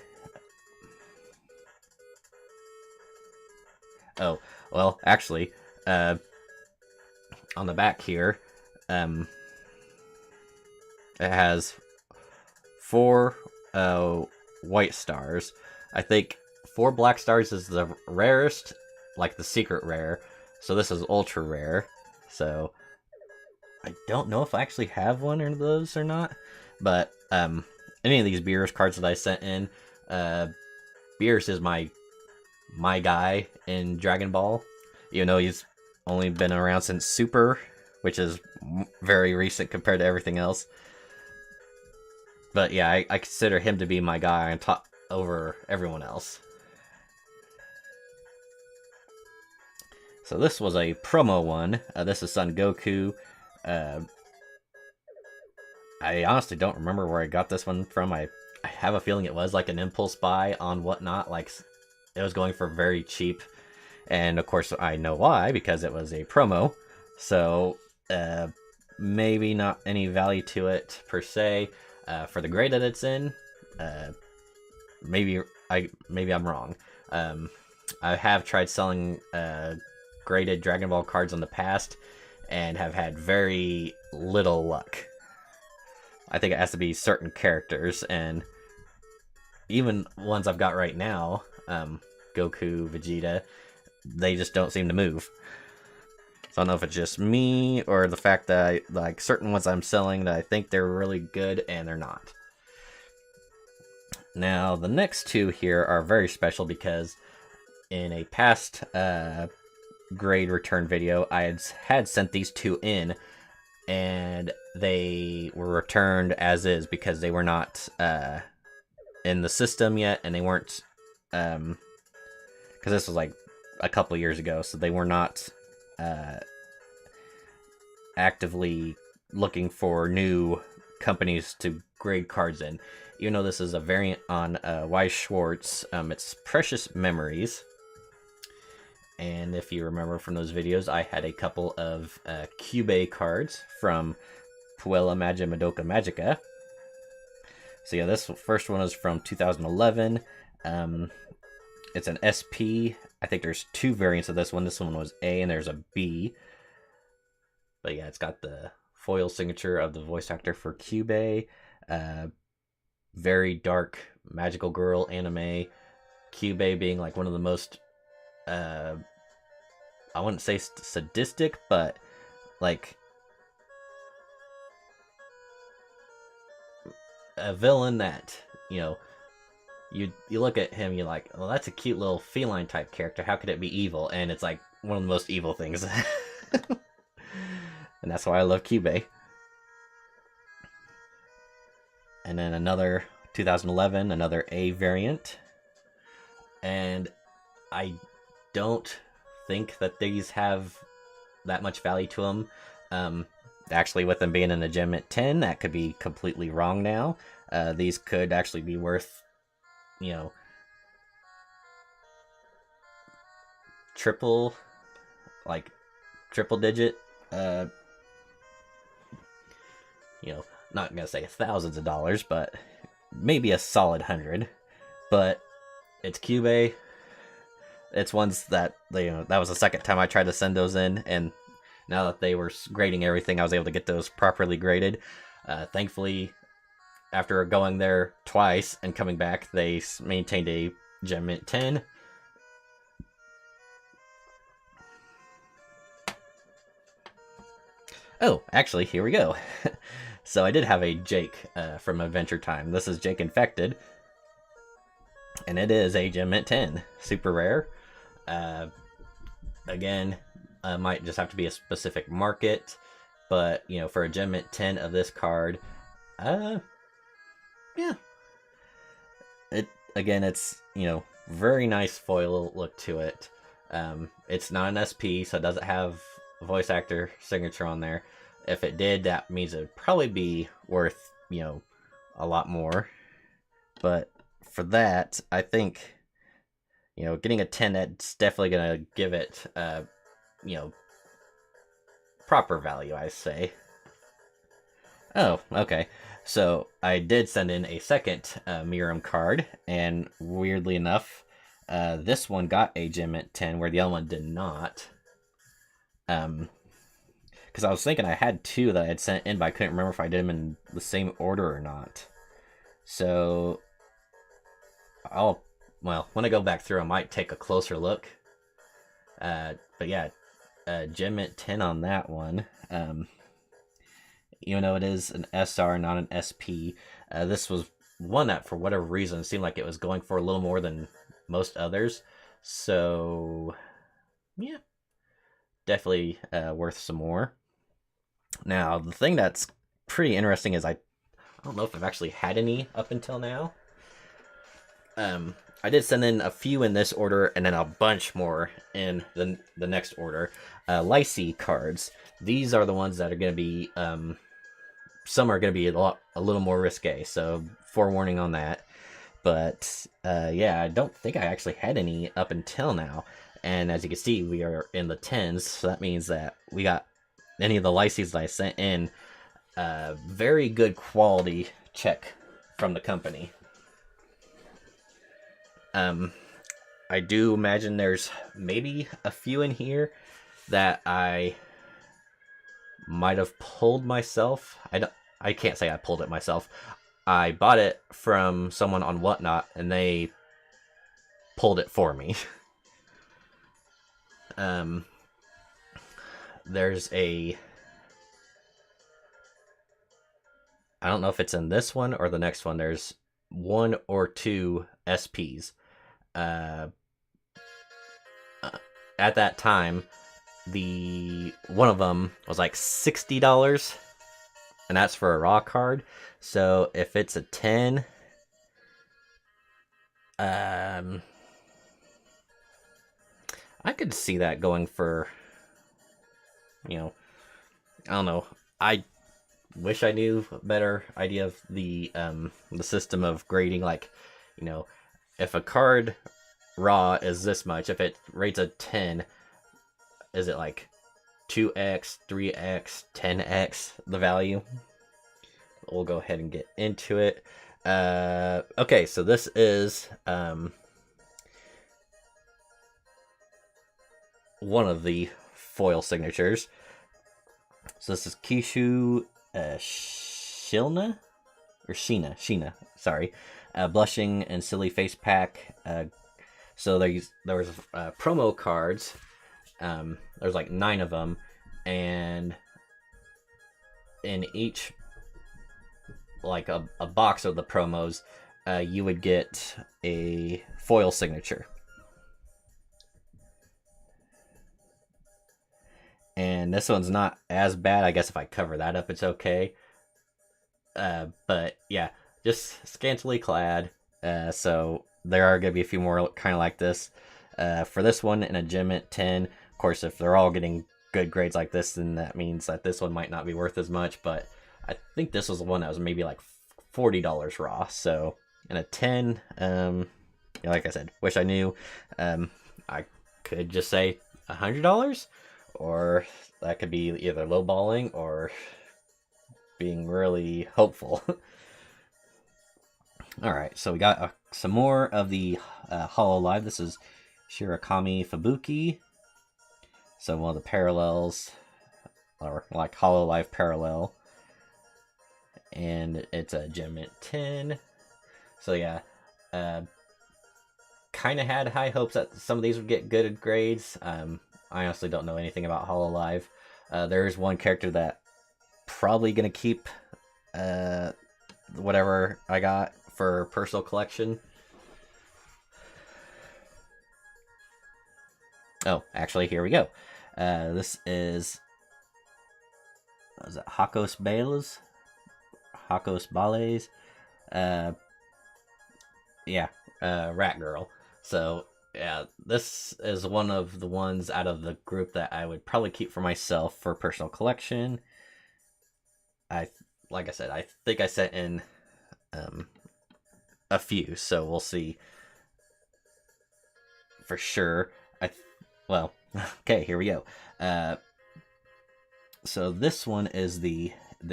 Oh, well, actually, uh, on the back here, um, it has 4 white stars. I think 4 black stars is the rarest, like the secret rare. So this is ultra rare. So I don't know if I actually have one of those or not. But any of these Beerus cards that I sent in, Beerus is my guy in Dragon Ball. You know, he's only been around since Super, which is very recent compared to everything else. But yeah, I consider him to be my guy on top over everyone else. So this was a promo one. This is Son Goku. I honestly don't remember where I got this one from. I have a feeling it was like an impulse buy on Whatnot. Like, it was going for very cheap. And of course I know why, because it was a promo. So maybe not any value to it per se. For the grade that it's in, maybe I'm wrong. I have tried selling graded Dragon Ball cards in the past and have had very little luck. I think it has to be certain characters, and even ones I've got right now, Goku, Vegeta, they just don't seem to move. So I don't know if it's just me or the fact that like certain ones I'm selling that I think they're really good and they're not. Now the next two here are very special because in a past grade return video I had sent these two in and they were returned as is because they were not in the system yet, and they weren't because this was like a couple years ago, so they were not actively looking for new companies to grade cards in. Even though this is a variant on Weiss Schwarz, it's Precious Memories. And if you remember from those videos, I had a couple of Cube cards from Puella Magia Madoka Magica. So yeah, this first one is from 2011. It's an SP. I think there's 2 variants of this one. This one was A and there's a B. But yeah, it's got the foil signature of the voice actor for Cube. Very dark magical girl anime. Cube being like one of the most I wouldn't say sadistic, but like a villain that, you know, you look at him, you're like, well, that's a cute little feline type character. How could it be evil? And it's like one of the most evil things. And that's why I love Cube. And then another 2011, another A variant. And I don't think that these have that much value to them. Actually, with them being in the gem at 10, that could be completely wrong now. These could actually be worth, you know, triple digit, you know, not gonna say thousands of dollars, but maybe a solid 100. But it's Cube. It's ones that, you know, that was the second time I tried to send those in, and now that they were grading everything, I was able to get those properly graded. Thankfully, after going there twice and coming back, they maintained a Gem Mint 10. Oh, actually, here we go. So I did have a Jake from Adventure Time. This is Jake Infected, and it is a Gem Mint 10. Super rare. Again, might just have to be a specific market, but, you know, for a Gem Mint 10 of this card, yeah. It's, you know, very nice foil look to it. It's not an SP, so it doesn't have a voice actor signature on there. If it did, that means it'd probably be worth, you know, a lot more. But for that, I think, you know, getting a 10, that's definitely gonna give it, you know, proper value, I say. Oh, okay. So I did send in a second Miram card, and weirdly enough, This one got a gem mint 10, where the other one did not. Because I was thinking I had two that I had sent in, but I couldn't remember if I did them in the same order or not. So, when I go back through, I might take a closer look. But yeah, gem mint 10 on that one. Even though it is an SR, not an SP, this was one that, for whatever reason, seemed like it was going for a little more than most others. So, yeah, definitely worth some more. Now, the thing that's pretty interesting is I don't know if I've actually had any up until now. I did send in a few in this order, and then a bunch more in the next order. Lycee cards. These are the ones that are going to be, some are going to be a little more risque, so forewarning on that. But yeah, I don't think I actually had any up until now. And as you can see, we are in the 10s, so that means that we got any of the Lycees that I sent in, very good quality check from the company. I do imagine there's maybe a few in here that I might have pulled myself. I can't say I pulled it myself. I bought it from someone on Whatnot, and they pulled it for me. There's a... I don't know if it's in this one or the next one. There's one or two SPs. At that time, one of them was like $60, and that's for a raw card. So if it's a 10, I could see that going for, I don't know. I wish I knew a better idea of the system of grading. Like, if a card raw is this much, if it rates a 10, is it like 2x, 3x, 10x the value? We'll go ahead and get into it. Okay, so this is one of the foil signatures. So this is Kishu Sheena, sorry. Blushing and Silly Face Pack. So there was promo cards. There's like 9 of them, and in each, like a box of the promos, you would get a foil signature. And this one's not as bad. I guess if I cover that up, it's okay. But yeah, just scantily clad. So there are going to be a few more kind of like this. For this one, in a gem mint 10, of course, if they're all getting good grades like this, then that means that this one might not be worth as much. But I think this was the one that was maybe like $40 raw. So in a 10, like I said, wish I knew. I could just say $100, or that could be either lowballing or being really hopeful. Alright, so we got some more of the Hololive. This is Shirakami Fubuki. So one of the parallels, or like Hololive parallel. And it's a gem mint 10. So yeah, kind of had high hopes that some of these would get good grades. I honestly don't know anything about Hololive. There's one character that probably gonna keep whatever I got for personal collection. Oh, actually, here we go. This is it Hakos Bales? Hakos Bales? Yeah, Rat Girl. So yeah, this is one of the ones out of the group that I would probably keep for myself for personal collection. Like I said, I think I sent in a few, so we'll see for sure. Well, okay, here we go. So this one is the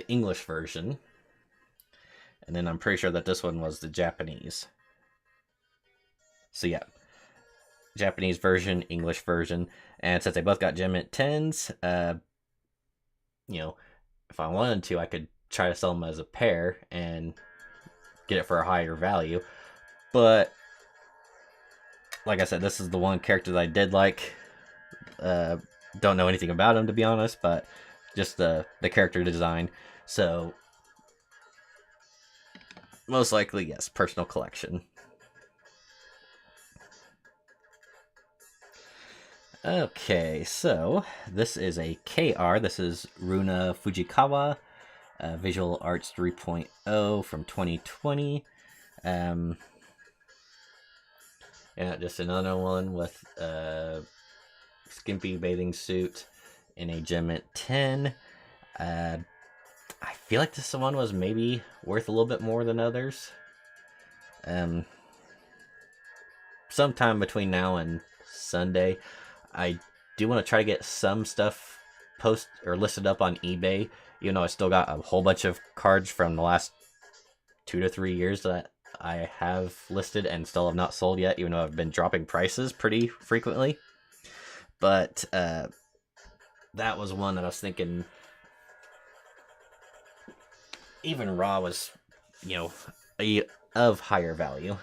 English version, and then I'm pretty sure that this one was the Japanese. So yeah, Japanese version, English version, and since they both got gem mint 10s, you know, if I wanted to, I could try to sell them as a pair and get it for a higher value. But like I said, this is the one character that I did like. Don't know anything about him, to be honest, but just the character design. So most likely, yes, personal collection. Okay, so this is a KR. This is Runa Fujikawa, Visual Arts 3.0 from 2020. And just another one with skimpy bathing suit in a gem mint 10. I feel like this one was maybe worth a little bit more than others. Sometime between now and Sunday, I do want to try to get some stuff post or listed up on eBay. You know, I still got a whole bunch of cards from the last 2 to 3 years that I have listed and still have not sold yet, even though I've been dropping prices pretty frequently. But that was one that I was thinking even raw was, you know, of higher value.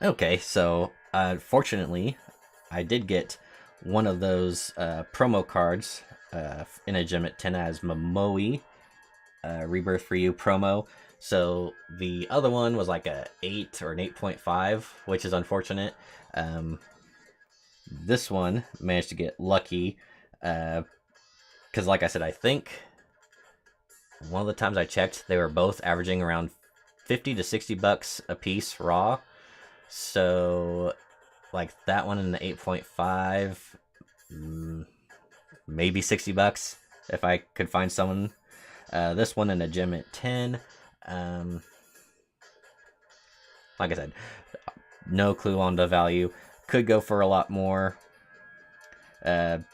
Okay, so fortunately, I did get one of those promo cards in a gem mint 10 as Momoe Rebirth for You promo. So the other one was like a 8 or an 8.5, which is unfortunate. This one managed to get lucky because, like I said, I think one of the times I checked, they were both averaging around 50 to 60 bucks a piece raw. So, like that one in the 8.5, maybe 60 bucks if I could find someone. This one in a gem mint 10. Like I said, no clue on the value. Could go for a lot more. I'm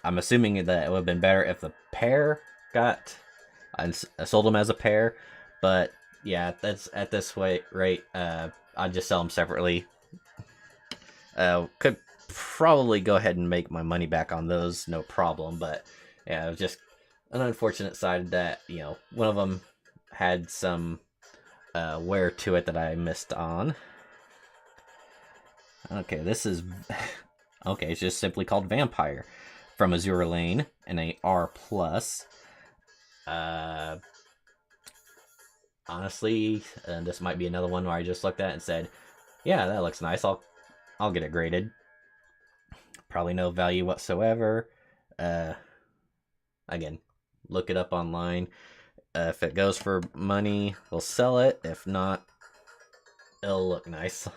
assuming that it would have been better if the pair got. I sold them as a pair, but yeah, that's at this rate. I'd just sell them separately. Could probably go ahead and make my money back on those, no problem. But yeah, it was just an unfortunate side that, you know, one of them had some wear to it that I missed on. Okay, this is okay. It's just simply called Vampire from Azure Lane and a R plus. Honestly, this might be another one where I just looked at it and said, "Yeah, that looks nice. I'll get it graded." Probably no value whatsoever. Again, look it up online. If it goes for money, we'll sell it. If not, it'll look nice.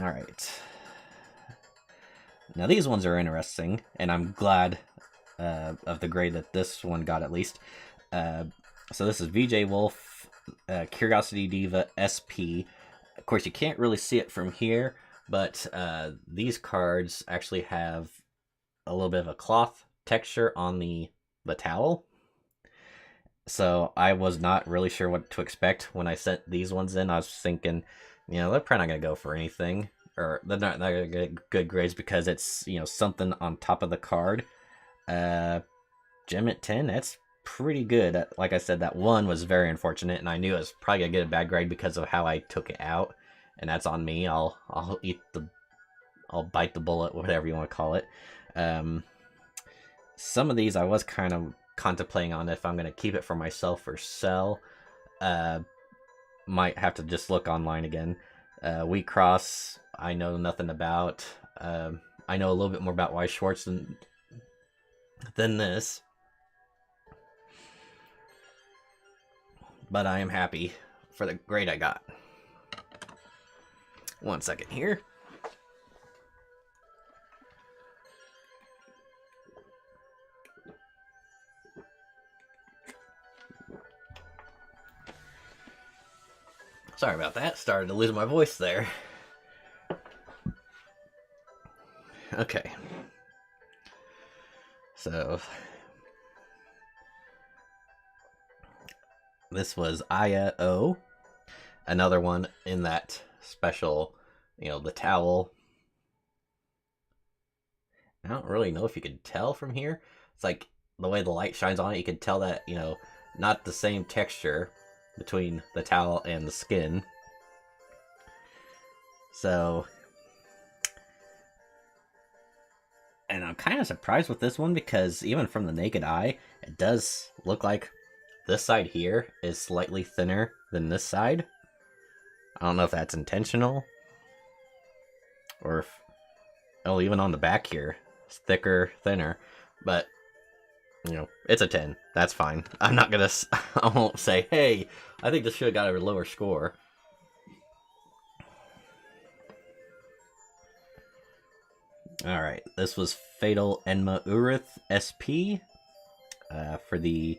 All right. Now these ones are interesting, and I'm glad of the grade that this one got at least. So this is VJ Wolf, Curiosity Diva SP. Of course, you can't really see it from here, but these cards actually have a little bit of a cloth texture on the towel. So I was not really sure what to expect when I sent these ones in. I was thinking, you know, they're probably not going to go for anything, or they're not going to get good grades because it's, you know, something on top of the card. Gem mint 10, that's pretty good. Like I said, that one was very unfortunate, and I knew I was probably going to get a bad grade because of how I took it out, and that's on me. I'll bite the bullet, whatever you want to call it. Some of these I was kind of contemplating on if I'm going to keep it for myself or sell. Might have to just look online again. Wheat Cross, I know nothing about. I know a little bit more about Weiss Schwarz than this. But I am happy for the grade I got. 1 second here. Sorry about that. Started to lose my voice there. Okay. So This was Aya O, another one in that special, the towel. I don't really know if you could tell from here. It's like the way the light shines on it, you can tell that, not the same texture between the towel and the skin. So, and I'm kind of surprised with this one because even from the naked eye, it does look like this side here is slightly thinner than this side. I don't know if that's intentional or if, oh, even on the back here, it's thicker, thinner, but it's a 10. That's fine. I'm not gonna, I won't say, hey, I think this should have got a lower score. Alright, this was Fatal Enma Urith SP for the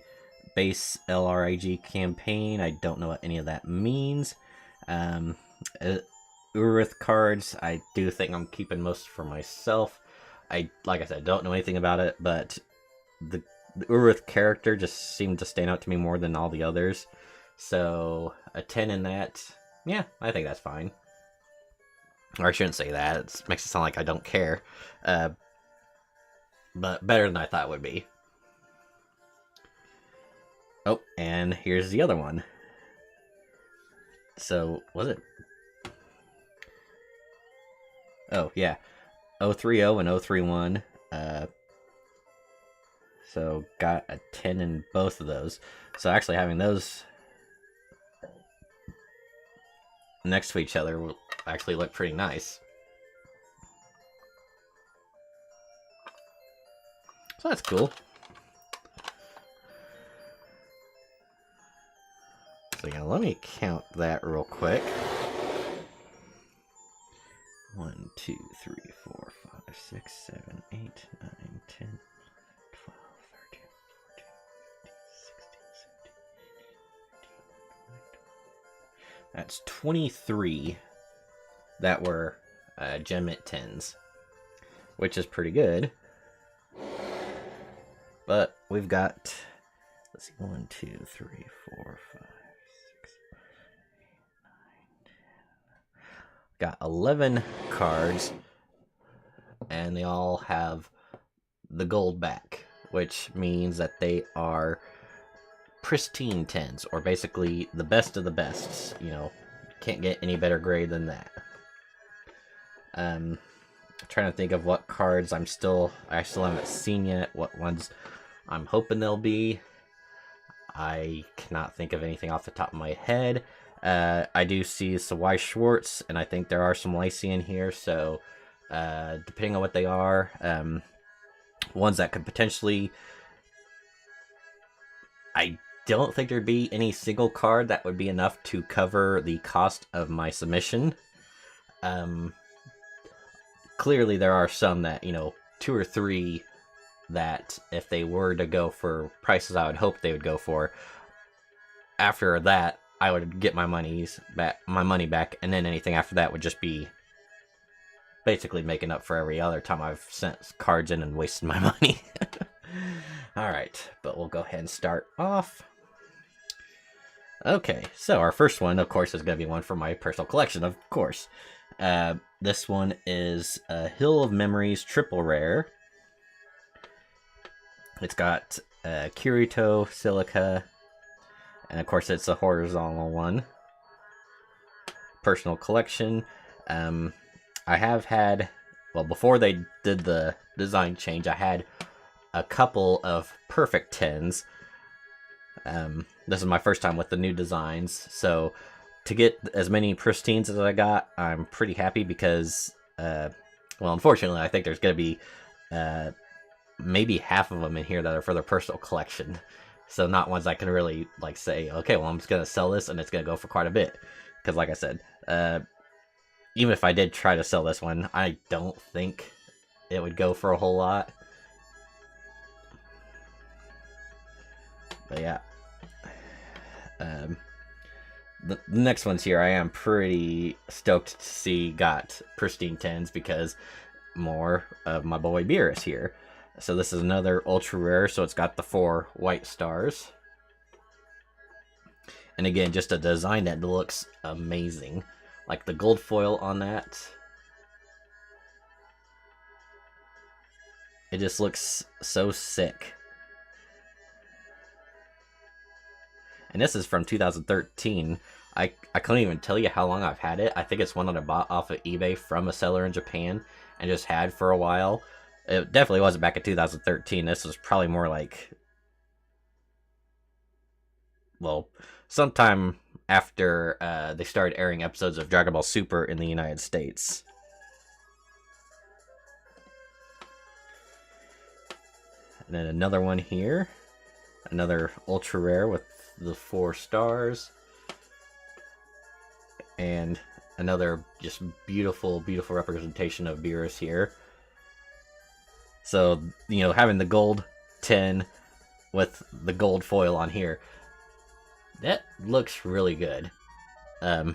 base LRIG campaign. I don't know what any of that means. Urith cards, I do think I'm keeping most for myself. Like I said, don't know anything about it, but the Urith character just seemed to stand out to me more than all the others. So, a 10 in that, yeah, I think that's fine. Or I shouldn't say that, it makes it sound like I don't care. But better than I thought it would be. Oh, and here's the other one. So, was it? Oh, yeah. 030 and 031. So, got a 10 in both of those. So, actually having those next to each other will actually look pretty nice. So, that's cool. So, yeah, let me count that real quick. 1, 2, 3, 4, 5, 6, 7, 8, 9, 10, 12, 13, 14, 15, 16, 17, 18, 19. That's 23 that were Gem Mint 10s, which is pretty good. But we've got, let's see, 1, 2, 3, 4, 5, 6, 8, 9, 10. Got 11 cards, and they all have the gold back, which means that they are pristine 10s, or basically the best of the best. Can't get any better grade than that. Trying to think of what cards I still haven't seen yet, what ones I'm hoping they'll be. I cannot think of anything off the top of my head. I do see Sawai Schwartz, and I think there are some Lacey in here, so depending on what they are, ones that could potentially... I don't think there'd be any single card that would be enough to cover the cost of my submission. Clearly there are some that, 2 or 3 that if they were to go for prices I would hope they would go for, after that I would get my money back, and then anything after that would just be basically making up for every other time I've sent cards in and wasted my money. Alright, but we'll go ahead and start off. Okay, so our first one, of course, is going to be one from my personal collection, of course. This one is Hill of Memories Triple Rare. It's got Kirito, Silica, and of course it's a horizontal one. Personal collection. I have had, well, before they did the design change, I had a couple of perfect 10s. This is my first time with the new designs, so to get as many pristines as I got, I'm pretty happy because, well, unfortunately, I think there's going to be maybe half of them in here that are for their personal collection. So not ones I can really, say, okay, well, I'm just going to sell this and it's going to go for quite a bit. Because, like I said, even if I did try to sell this one, I don't think it would go for a whole lot. But yeah. The next ones here, I am pretty stoked to see got pristine 10s because more of my boy Beerus here. So this is another ultra rare, so it's got the 4 white stars. And again, just a design that looks amazing. Like the gold foil on that. It just looks so sick. And this is from 2013. I couldn't even tell you how long I've had it. I think it's one that I bought off of eBay from a seller in Japan and just had for a while. It definitely wasn't back in 2013. This was probably more like, well, sometime after they started airing episodes of Dragon Ball Super in the United States. And then another one here. Another ultra rare with the 4 stars. And another just beautiful, beautiful representation of Beerus here. So, you know, having the gold 10 with the gold foil on here, that looks really good. I'm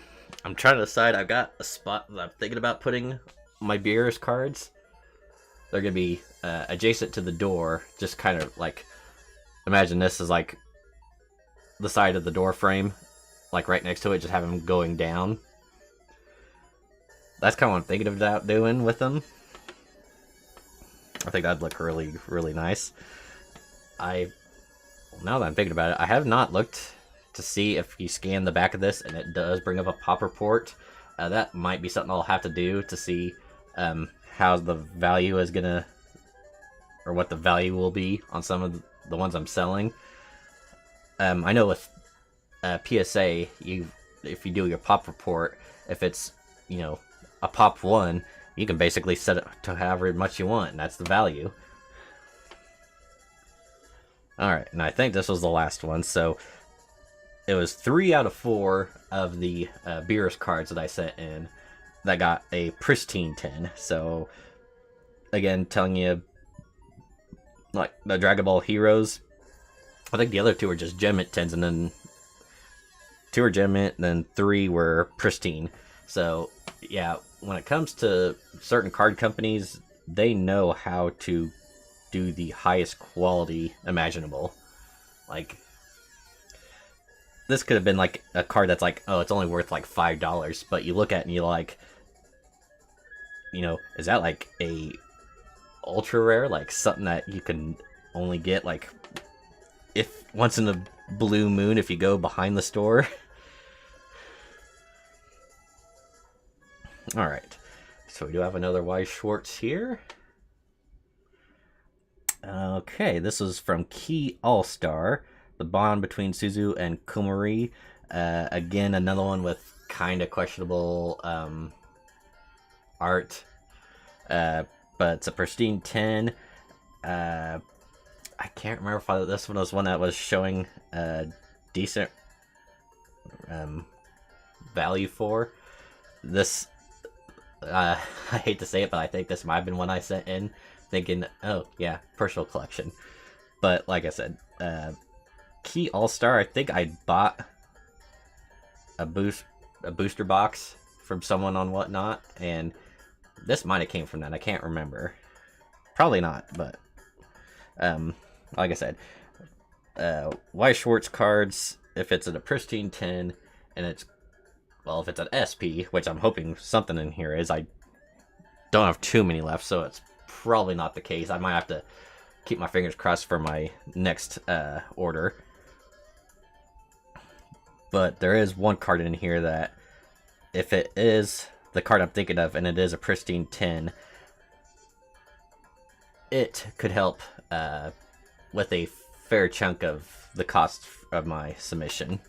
trying to decide. I've got a spot that I'm thinking about putting my Beerus cards. They're going to be adjacent to the door, just kind of like, imagine this is like the side of the door frame, like right next to it, just have them going down. That's kind of what I'm thinking about doing with them. I think that'd look really, really nice. Now that I'm thinking about it, I have not looked to see if you scan the back of this and it does bring up a pop report. That might be something I'll have to do to see how the value is gonna, or what the value will be on some of the ones I'm selling. I know with PSA, if you do your pop report, if it's, you know, a pop 1, you can basically set it to however much you want, and that's the value. Alright, and I think this was the last one, so it was 3 out of 4 of the Beerus cards that I sent in that got a pristine 10. So, again, telling you, like, the Dragon Ball Heroes, I think the other 2 were just Gem Mint 10s, and then 2 were Gem Mint, and then 3 were pristine. So, yeah, when it comes to certain card companies, they know how to do the highest quality imaginable. Like, this could have been like a card that's like, oh, it's only worth like $5, but you look at it and you're like, you know, is that like a ultra rare, like something that you can only get like if once in a blue moon if you go behind the store? All right, so we do have another Y Schwartz here. Okay, this is from Key All-Star, the bond between Suzu and Kumari. Again, another one with kind of questionable art, but it's a pristine 10. I can't remember if this one was one that was showing decent value for. This, I hate to say it, but I think this might have been one I sent in thinking, oh yeah, personal collection. But like I said, Key All-Star, I think I bought a booster box from someone on Whatnot, and this might have came from that. I can't remember. Probably not, but like I said, Y Schwartz cards, if it's in a pristine 10 and it's, well, if it's an SP, which I'm hoping something in here is, I don't have too many left, so it's probably not the case. I might have to keep my fingers crossed for my next order. But there is one card in here that, if it is the card I'm thinking of and it is a pristine 10, it could help with a fair chunk of the cost of my submission.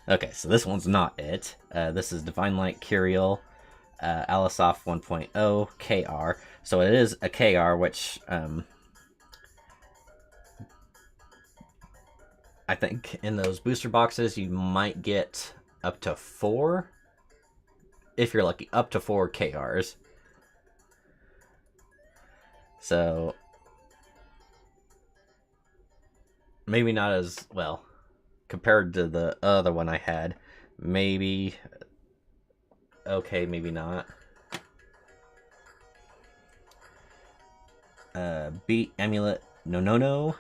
Okay, so this one's not it. This is Divine Light Kyriel, Alisoff 1.0 KR. So it is a KR, which I think in those booster boxes you might get up to 4, if you're lucky, up to 4 KRs. So maybe not as well compared to the other one I had. Maybe okay, maybe not. Beat Amulet No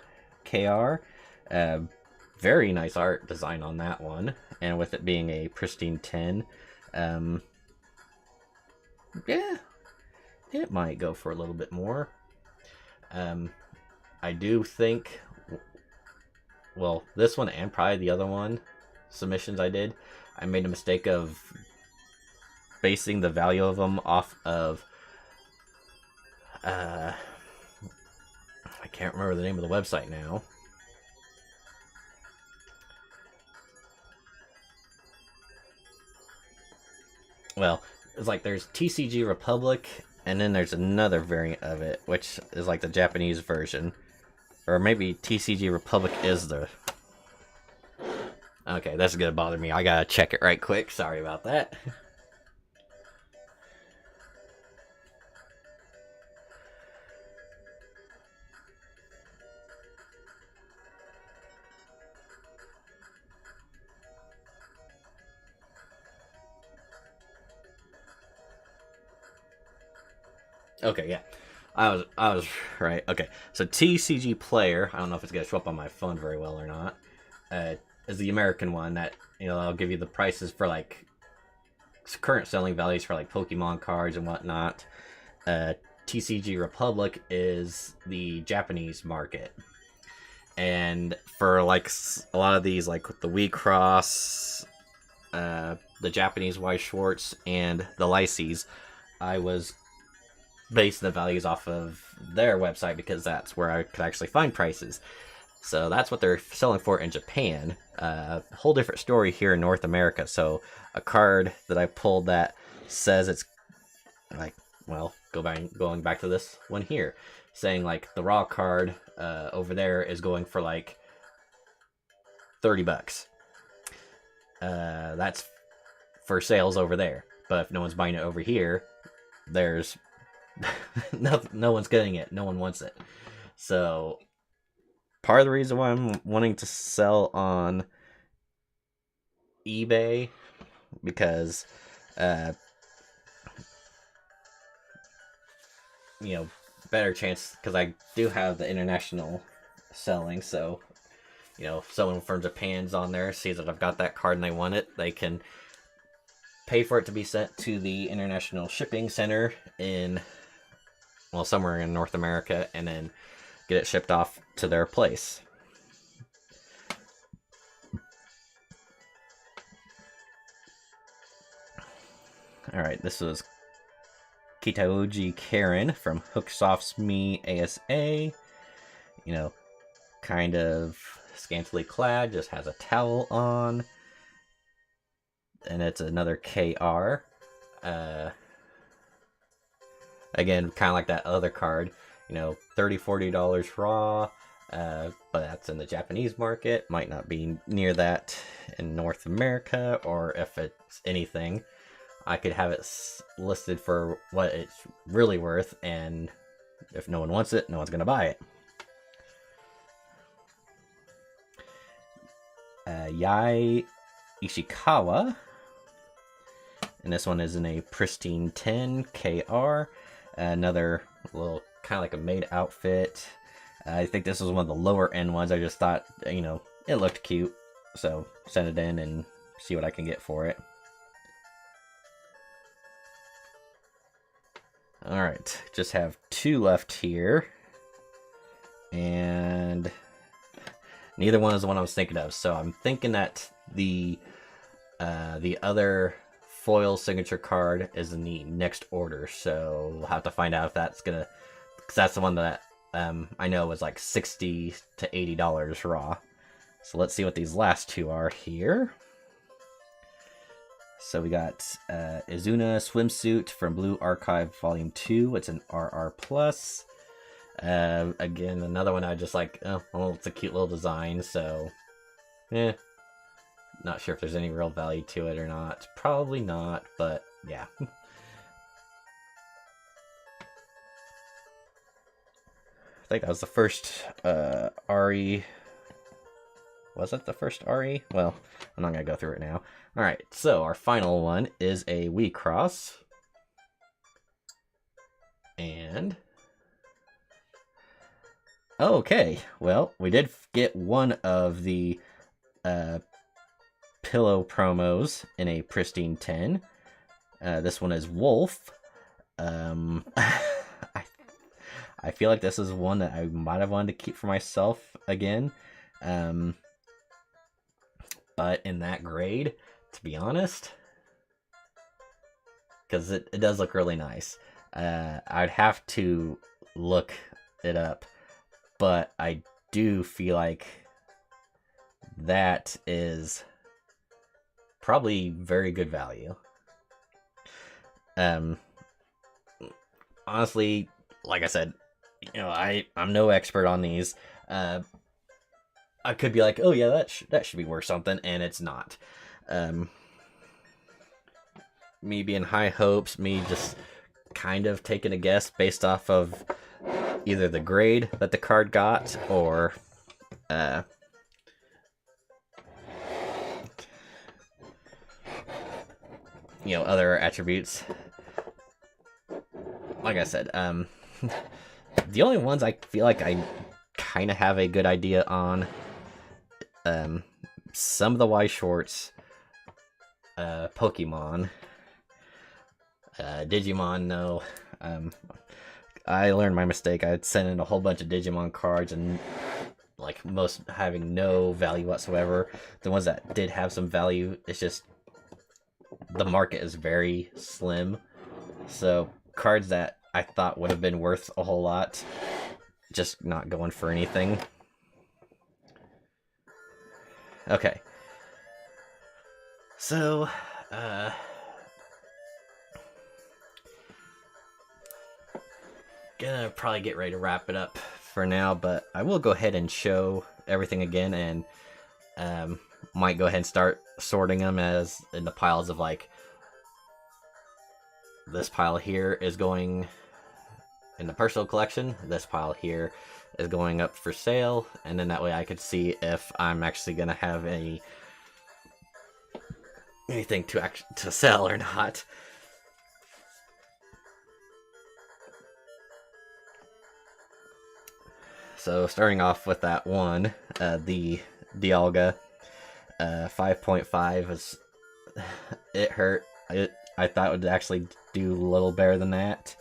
KR. very nice art design on that one, and with it being a pristine 10, yeah, it might go for a little bit more. I do think, well, this one and probably the other one, submissions I did, I made a mistake of basing the value of them off of, I can't remember the name of the website now. Well, it's like there's TCG Republic, and then there's another variant of it, which is like the Japanese version. Or maybe TCG Republic is the... Okay, that's gonna bother me. I gotta check it right quick. Sorry about that. Okay, yeah. I was right. Okay, so TCG Player, I don't know if it's gonna show up on my phone very well or not, is the American one that, you know, I'll give you the prices for like current selling values for like Pokemon cards and whatnot. TCG Republic is the Japanese market, and for like a lot of these, like the Wii Cross, the Japanese Weiss Schwartz, and the Lyces, I was base the values off of their website because that's where I could actually find prices. So that's what they're selling for in Japan. A whole different story here in North America. So a card that I pulled that says it's like, well, going back to this one here, saying like the raw card over there is going for like $30. That's for sales over there. But if no one's buying it over here, there's no one's getting it. No one wants it. So part of the reason why I'm wanting to sell on eBay, because you know, better chance, because I do have the international selling. So, you know, if someone from Japan's on there, sees that I've got that card and they want it, they can pay for it to be sent to the international shipping center in, well, somewhere in North America, and then get it shipped off to their place. Alright, this was Kitaoji Karen from Hooksoft's Me ASA. You know, kind of scantily clad, just has a towel on. And it's another KR. Again, kind of like that other card, you know, $30-$40 raw, but that's in the Japanese market. Might not be near that in North America, or if it's anything, I could have it listed for what it's really worth, and if no one wants it, no one's going to buy it. Yai Ishikawa, and this one is in a pristine 10 KR. Another little kind of like a maid outfit. I think this was one of the lower end ones. I just thought, you know, it looked cute, so send it in and see what I can get for it. Alright, just have 2 left here, and neither one is the one I was thinking of. So I'm thinking that the other foil signature card is in the next order, so we'll have to find out if that's gonna, because that's the one that I know was like $60 to $80 raw. So let's see what these last 2 are here. So we got Izuna Swimsuit from Blue Archive Volume 2. It's an RR+. Again, another one I just like, oh, well, it's a cute little design, so not sure if there's any real value to it or not. Probably not, but yeah. I think that was the first RE. Was it the first RE? Well, I'm not going to go through it now. Alright, so our final one is a Wii Cross. And okay, well, we did get one of the uh, pillow promos in a pristine 10. This one is Wolf. I feel like this is one that I might have wanted to keep for myself again. But in that grade, to be honest, because it does look really nice. I'd have to look it up, but I do feel like that is probably very good value. Honestly, like I said, I'm no expert on these. I could be like, oh yeah, that should be worth something, and it's not. Me being high hopes, me just kind of taking a guess based off of either the grade that the card got or other attributes. Like I said, the only ones I feel like I kind of have a good idea on, some of the Y shorts, Pokemon, Digimon. No, I learned my mistake. I had sent in a whole bunch of Digimon cards and like most having no value whatsoever. The ones that did have some value, it's just the market is very slim. So cards that I thought would have been worth a whole lot, just not going for anything. Okay. So, gonna probably get ready to wrap it up for now, but I will go ahead and show everything again, and might go ahead and start sorting them as in the piles of like, this pile here is going in the personal collection, this pile here is going up for sale, and then that way I could see if I'm actually gonna have anything to sell or not. So starting off with that one, the Dialga, 5.5 is, it hurt. I thought it would actually do a little better than that.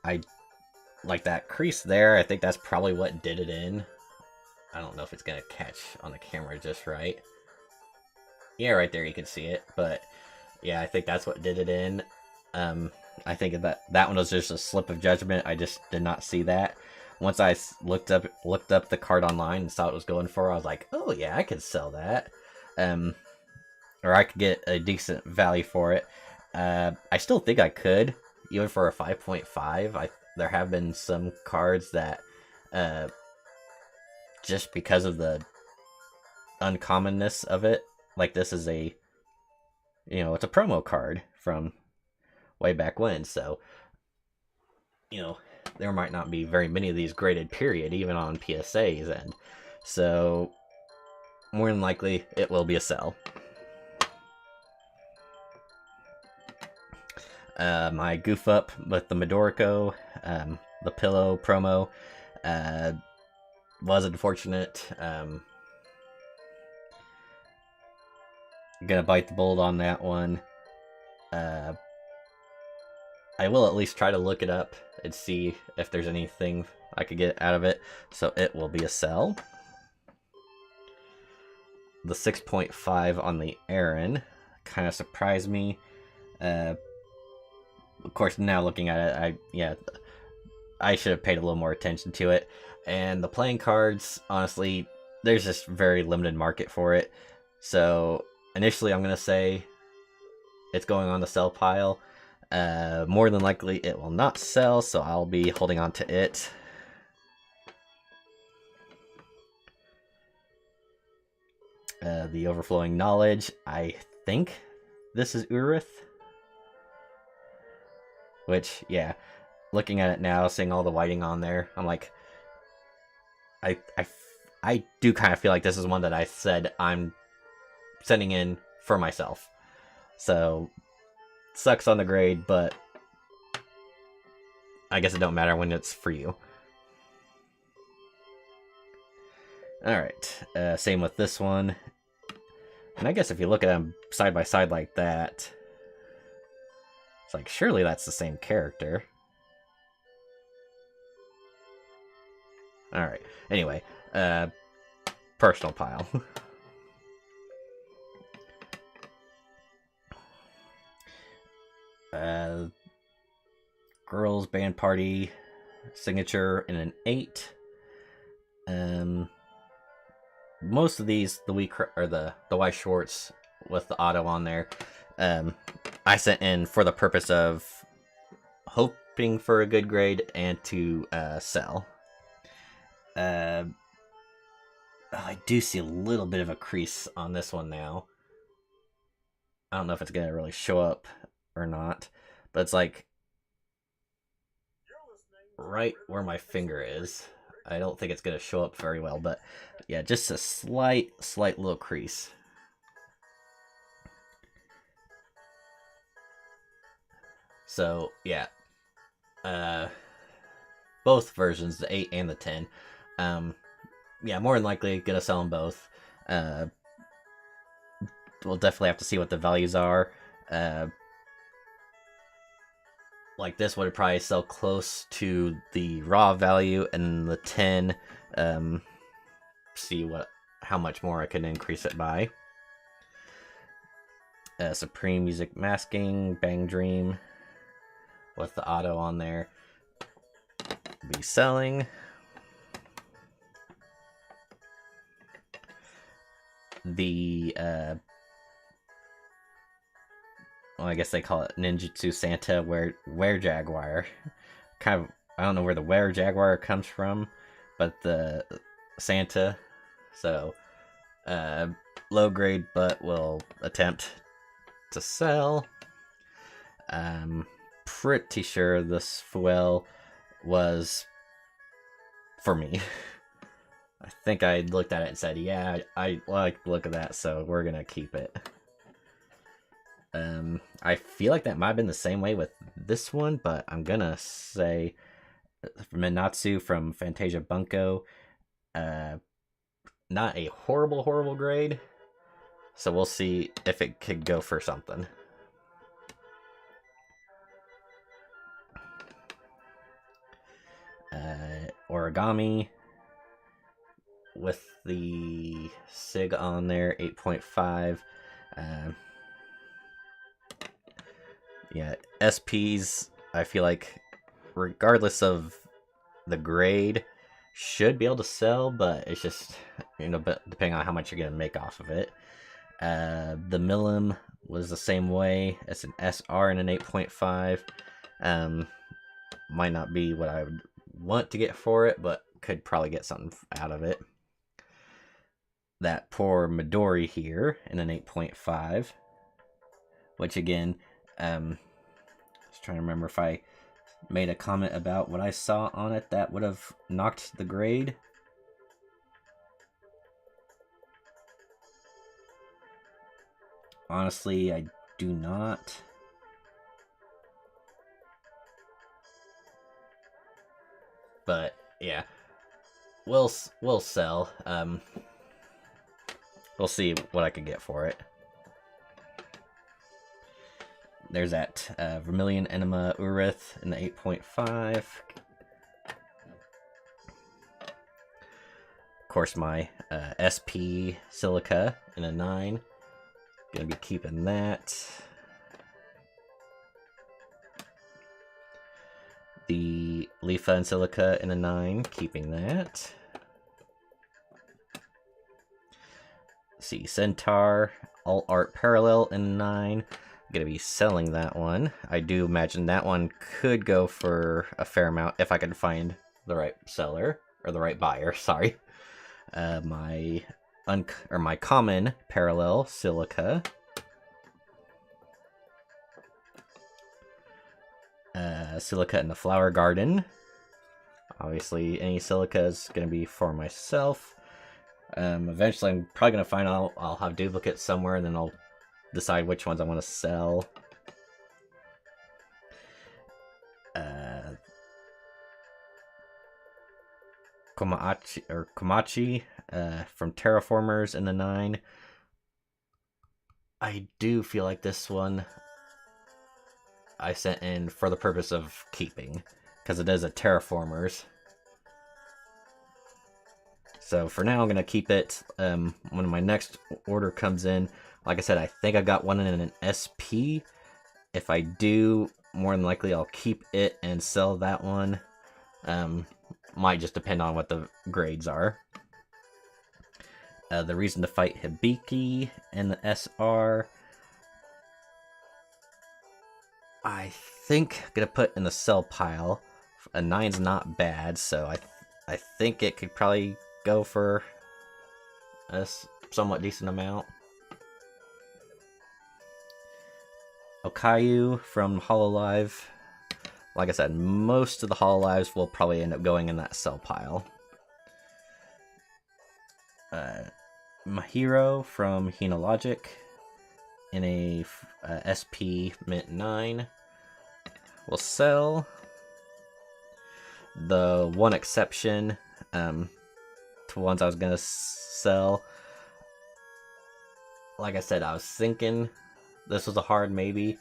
I like that crease there. I think that's probably what did it in. I don't know if it's gonna catch on the camera just right. Yeah, right there you can see it. But yeah, I think that's what did it in. I think that one was just a slip of judgment. I just did not see that. Once I looked up the card online and saw what it was going for, I was like, oh yeah, I could sell that. Or I could get a decent value for it. I still think I could, even for a 5.5. There have been some cards that, just because of the uncommonness of it, like this is it's a promo card from way back when, so there might not be very many of these graded, period, even on PSA's end. So more than likely it will be a sell. My goof up with the Midorico, the pillow promo, was unfortunate. Gonna bite the bullet on that one. I will at least try to look it up and see if there's anything I could get out of it. So it will be a sell. The 6.5 on the Aaron kind of surprised me. Of course, now looking at it, I should have paid a little more attention to it. And the playing cards, honestly, there's just very limited market for it. So initially, I'm gonna say it's going on the sell pile. More than likely, it will not sell, so I'll be holding on to it. The overflowing knowledge, I think this is Urith. Which, yeah, looking at it now, seeing all the whiting on there, I'm like, I do kind of feel like this is one that I said I'm sending in for myself. So, sucks on the grade, but I guess it don't matter when it's for you. Alright, same with this one. And I guess if you look at them side by side like that, it's like, surely that's the same character. Alright, anyway, personal pile. Girls band party signature in an 8. Most of these, the Y Schwartz with the auto on there, I sent in for the purpose of hoping for a good grade and to sell. I do see a little bit of a crease on this one now. I don't know if it's gonna really show up or not, but it's like right where my finger is. I don't think it's gonna show up very well, but yeah, just a slight little crease. So yeah, both versions, the 8 and the 10. Yeah, more than likely gonna sell them both. We'll definitely have to see what the values are. Like this would probably sell close to the raw value, and the 10, see how much more I can increase it by. Supreme Music Masking, Bang Dream, with the auto on there, be selling. The well, I guess they call it Ninjutsu Santa Were Jaguar. Kind of, I don't know where the Were Jaguar comes from, but the Santa. So, low grade, but will attempt to sell. Pretty sure this Fuel was for me. I think I looked at it and said, yeah, I like the look of that, so we're gonna keep it. I feel like that might have been the same way with this one, but I'm gonna say Minatsu from Fantasia Bunko. Not a horrible grade, so we'll see if it could go for something. Origami with the SIG on there, 8.5. Yeah, SPs, I feel like, regardless of the grade, should be able to sell, but it's just, depending on how much you're going to make off of it. The Milim was the same way. It's an SR and an 8.5. Might not be what I would want to get for it, but could probably get something out of it. That poor Midori here in an 8.5, which again, I was trying to remember if I made a comment about what I saw on it that would have knocked the grade. Honestly, I do not. But yeah, we'll sell. We'll see what I can get for it. There's that Vermilion Enema Urith in the 8.5. Of course, my SP Silica in a 9. Gonna be keeping that. The Leafa and Silica in a 9, keeping that. See, Centaur, Alt Art Parallel in a 9. Gonna be selling that one. I do imagine that one could go for a fair amount if I could find the right seller, or the right buyer, sorry. My common Parallel Silica. Silica in the Flower Garden. Obviously, any silica is going to be for myself. Eventually, I'm probably going to find out I'll have duplicates somewhere, and then I'll decide which ones I want to sell. Komachi from Terraformers in the 9. I do feel like this one I sent in for the purpose of keeping, because it is a Terraformers. So for now, I'm going to keep it. When my next order comes in, like I said, I think I got one in an SP. If I do, more than likely I'll keep it and sell that one. Might just depend on what the grades are. The Reason to Fight Hibiki and the SR, I think I'm going to put in the sell pile. A 9's not bad, so I think it could probably go for a somewhat decent amount. Okayu from Hololive. Like I said, most of the Hololives will probably end up going in that sell pile. Mahiro from Henologic in a SP Mint 9 will sell. The one exception to ones I was going to sell, like I said, I was thinking this was a hard maybe.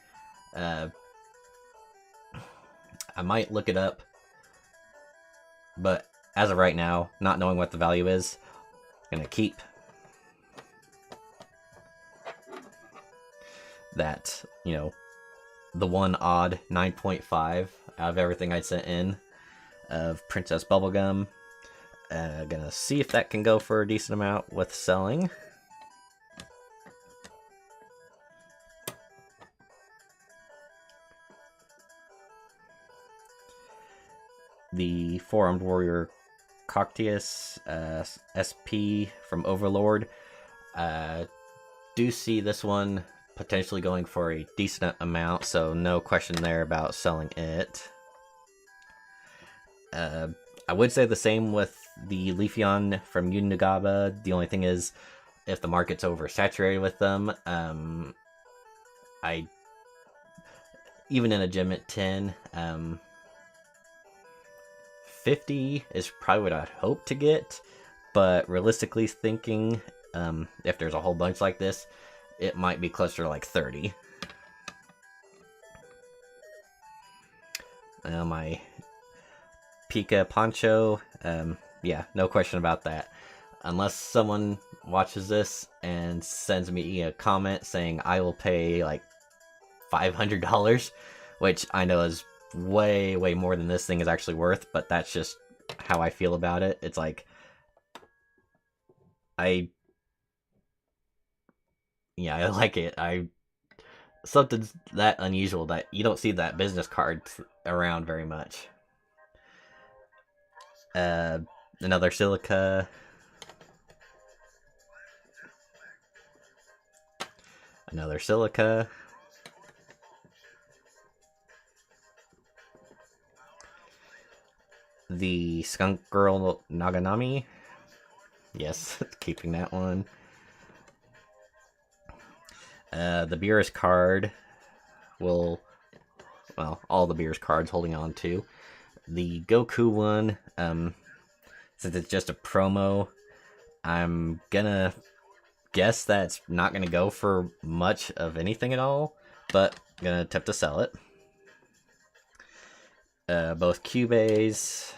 I might look it up, but as of right now, not knowing what the value is, I'm gonna keep that, the one odd 9.5 out of everything I sent in of Princess Bubblegum. Gonna see if that can go for a decent amount with selling. The Four-Armed Warrior Coctius SP from Overlord. Do see this one potentially going for a decent amount, so no question there about selling it. I would say the same with the Leafeon from Unigaba. The only thing is, if the market's oversaturated with them, even in a gem at 10, 50 is probably what I'd hope to get, but realistically thinking, if there's a whole bunch like this, it might be closer to like 30. My Pika Poncho, yeah, no question about that. Unless someone watches this and sends me a comment saying I will pay like $500, which I know is way more than this thing is actually worth, but that's just how I feel about it. It's like I like it. Something that unusual that you don't see that business card around very much. Another Silica. Another Silica. The Skunk Girl Naganami. Yes, keeping that one. The Beerus card will, well, all the Beerus cards holding on to. The Goku one, since it's just a promo, I'm gonna guess that's not gonna go for much of anything at all, but I'm gonna attempt to sell it. Both Cubays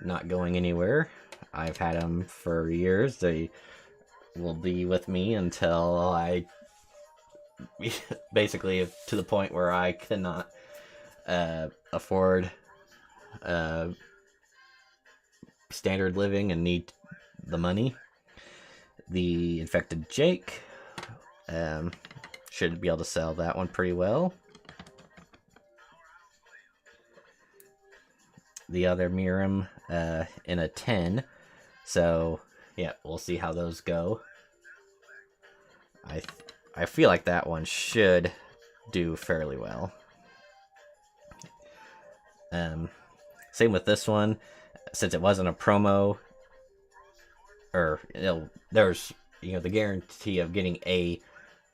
not going anywhere. I've had them for years. They will be with me until I basically to the point where I cannot afford standard living and need the money. The Infected Jake, should be able to sell that one pretty well. The other Miram in a 10, so yeah, we'll see how those go. I feel like that one should do fairly well. Same with this one, since it wasn't a promo, or there's the guarantee of getting a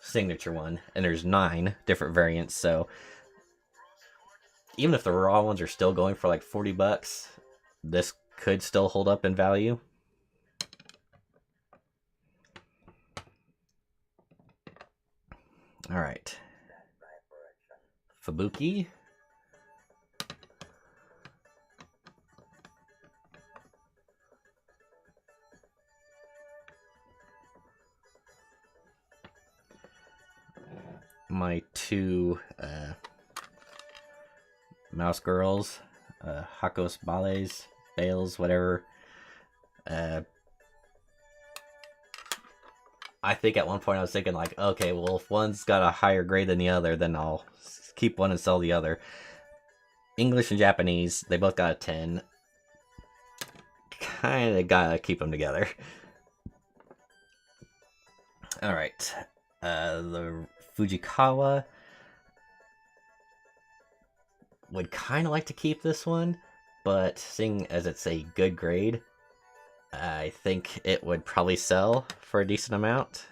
signature one, and there's 9 different variants, so even if the raw ones are still going for like 40 bucks, this could still hold up in value. All right. Fubuki. My two mouse girls, Hakos Bales, whatever. I think at one point I was thinking like, okay, well, if one's got a higher grade than the other, then I'll keep one and sell the other. English and Japanese, they both got a 10. Kind of gotta keep them together. All right, the Fujikawa would kind of like to keep this one, but seeing as it's a good grade, I think it would probably sell for a decent amount.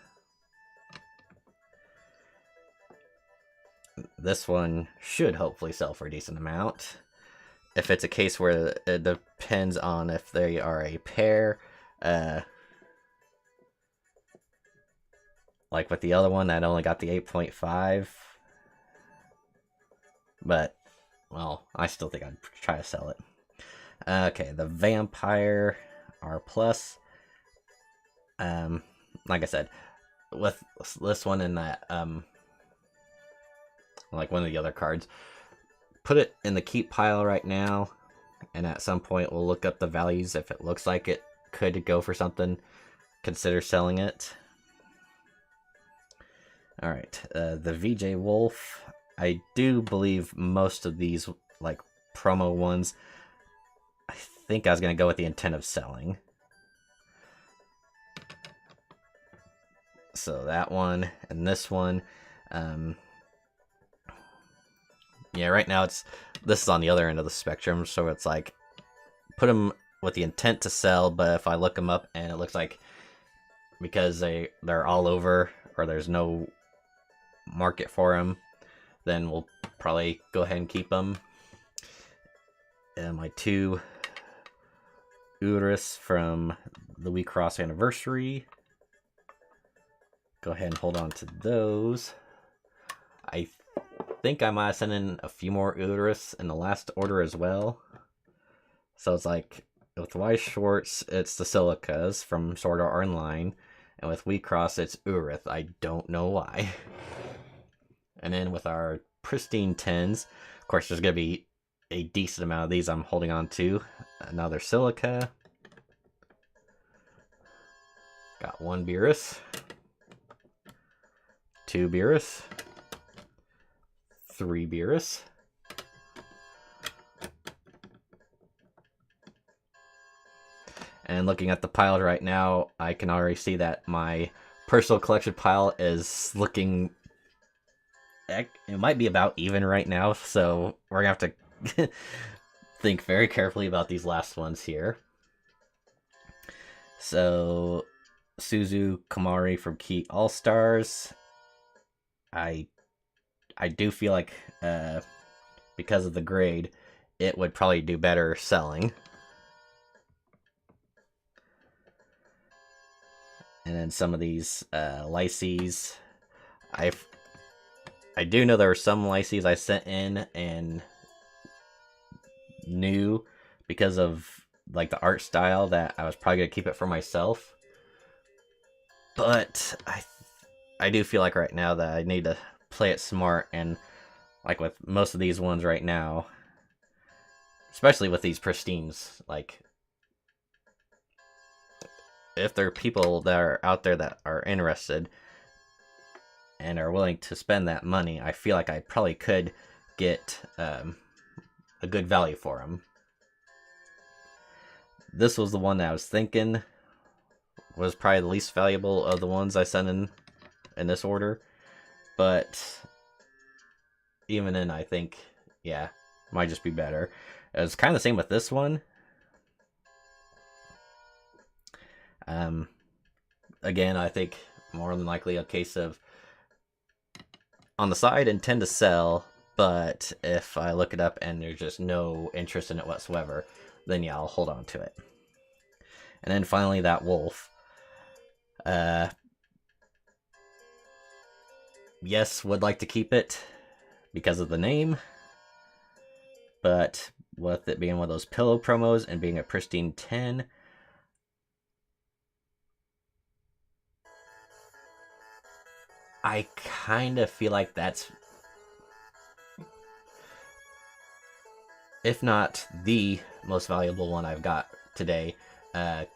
This one should hopefully sell for a decent amount. If it's a case where it depends on if they are a pair, like with the other one that only got the 8.5, but well, I still think I'd try to sell it. Okay, the Vampire R+. Like I said, with this one and that, like one of the other cards, put it in the keep pile right now, and at some point we'll look up the values. If it looks like it could go for something, consider selling it. All right, the VJ Wolf. I do believe most of these like promo ones, I think I was gonna go with the intent of selling. So that one and this one, yeah, right now this is on the other end of the spectrum, so it's like put them with the intent to sell, but if I look them up and it looks like because they're all over or there's no market for them, then we'll probably go ahead and keep them. And my two Urus from the We Cross anniversary, go ahead and hold on to those. I think I might have sent in a few more Urus in the last order as well. So it's like with Weiss Schwarz, it's the Silicas from Sword Art Online, and with We Cross, it's Urith. I don't know why. And then with our pristine 10s, of course, there's going to be a decent amount of these I'm holding on to. Another Silica. Got one Beerus. Two Beerus. Three Beerus. And looking at the pile right now, I can already see that my personal collection pile is looking... It might be about even right now, so we're going to have to think very carefully about these last ones here. So, Suzu Kamari from Key All-Stars. I do feel like, because of the grade, it would probably do better selling. And then some of these Lyces, I do know there were some Lyces I sent in and knew because of like the art style that I was probably gonna keep it for myself. But I do feel like right now that I need to play it smart, and like with most of these ones right now, especially with these pristines, like if there are people that are out there that are interested and are willing to spend that money, I feel like I probably could get a good value for them. This was the one that I was thinking was probably the least valuable of the ones I sent in this order. But even then, I think, yeah, might just be better. It's kind of the same with this one. Again, I think more than likely a case of on the side intend to sell, But if I look it up and there's just no interest in it whatsoever, then yeah, I'll hold on to it. And then finally, that wolf. Yes, would like to keep it because of the name, but with it being one of those pillow promos and being a pristine 10, I kind of feel like that's, if not the most valuable one I've got today, at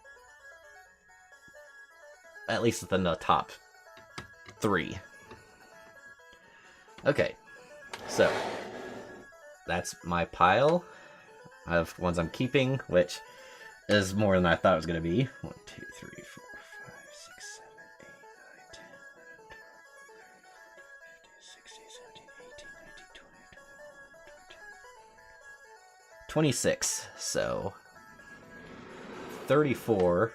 least within the top 3. Okay, so that's my pile of ones I'm keeping, which is more than I thought it was going to be. 1, 2, 3, 4, 5, 6, 7, 8, 9, 10, 11, 12, 15, 16, 17, 18, 19, 20, 26. So 34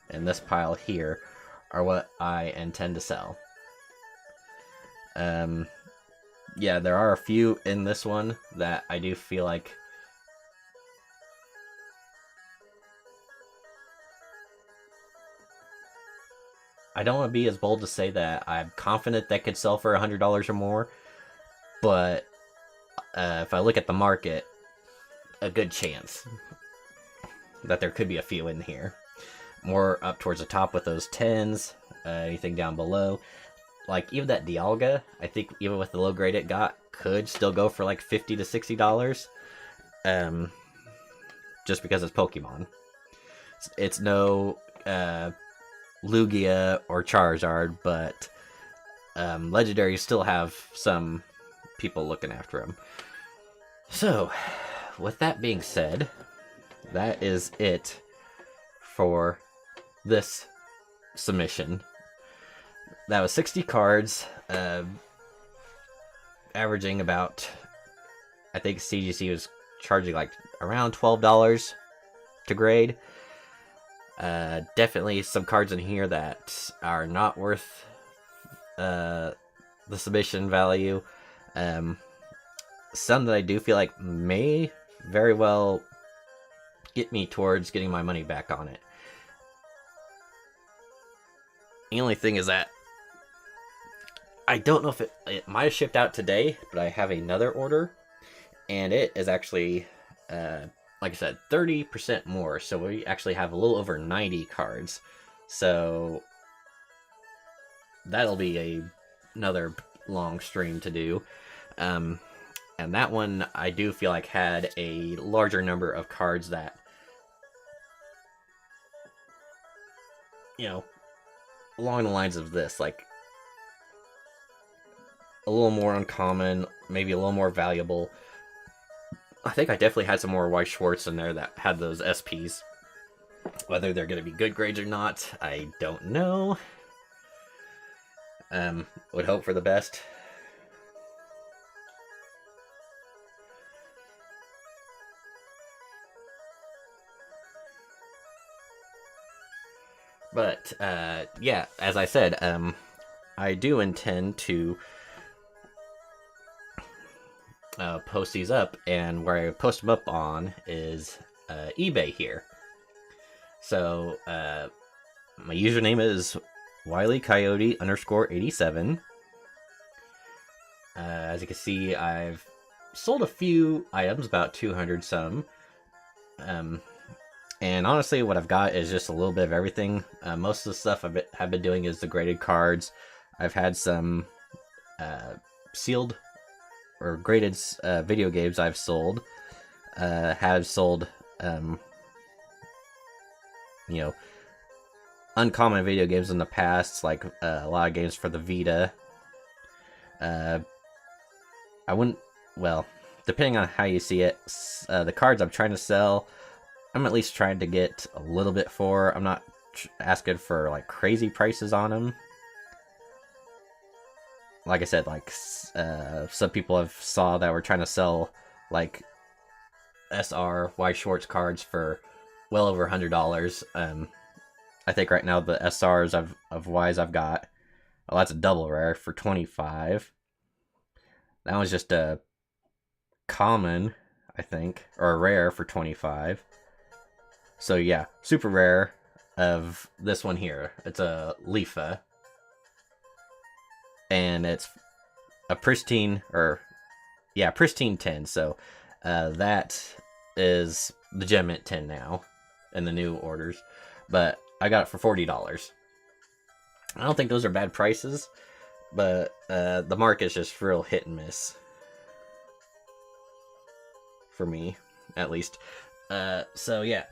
in this pile here are what I intend to sell. Yeah, there are a few in this one that I do feel like I don't want to be as bold to say that I'm confident that could sell for $100 or more, but if I look at the market, a good chance that there could be a few in here. More up towards the top with those 10s, anything down below. Like, even that Dialga, I think even with the low grade it got, could still go for like $50 to $60. Just because it's Pokemon. It's no Lugia or Charizard, but Legendaries still have some people looking after them. So, with that being said, that is it for this submission. That was 60 cards, averaging about, I think CGC was charging like around $12 to grade. Definitely some cards in here that are not worth the submission value. Some that I do feel like may very well get me towards getting my money back on it. The only thing is that I don't know if it might have shipped out today, but I have another order, and it is actually, like I said, 30% more. So we actually have a little over 90 cards. So that'll be another long stream to do. And that one I do feel like had a larger number of cards that, you know, along the lines of this, like a little more uncommon, maybe a little more valuable. I think I definitely had some more White Schwartz in there that had those SPs. Whether they're going to be good grades or not, I don't know. Would hope for the best. But, yeah, as I said, I do intend to post these up, and where I post them up on is eBay here. So my username is WileyCoyote_87. As you can see, I've sold a few items, about 200 some. And honestly, what I've got is just a little bit of everything. Most of the stuff have been doing is the graded cards. I've had some sealed or graded video games I've sold. Have sold, you know, uncommon video games in the past, like a lot of games for the Vita. I wouldn't, well, depending on how you see it, the cards I'm trying to sell, I'm at least trying to get a little bit for. I'm not asking for like crazy prices on them. Like I said, like some people have saw that we're trying to sell like SR White Schwartz cards for well over $100. I think right now the SRs of Ys I've got, well, that's a double rare for $25. That was just a common, I think, or a rare for 25. So yeah, super rare of this one here. It's a Leafa. And it's a pristine, pristine 10. So that is the Gem Mint 10 now in the new orders. But I got it for $40. I don't think those are bad prices, but the market's just real hit and miss. For me, at least. So yeah,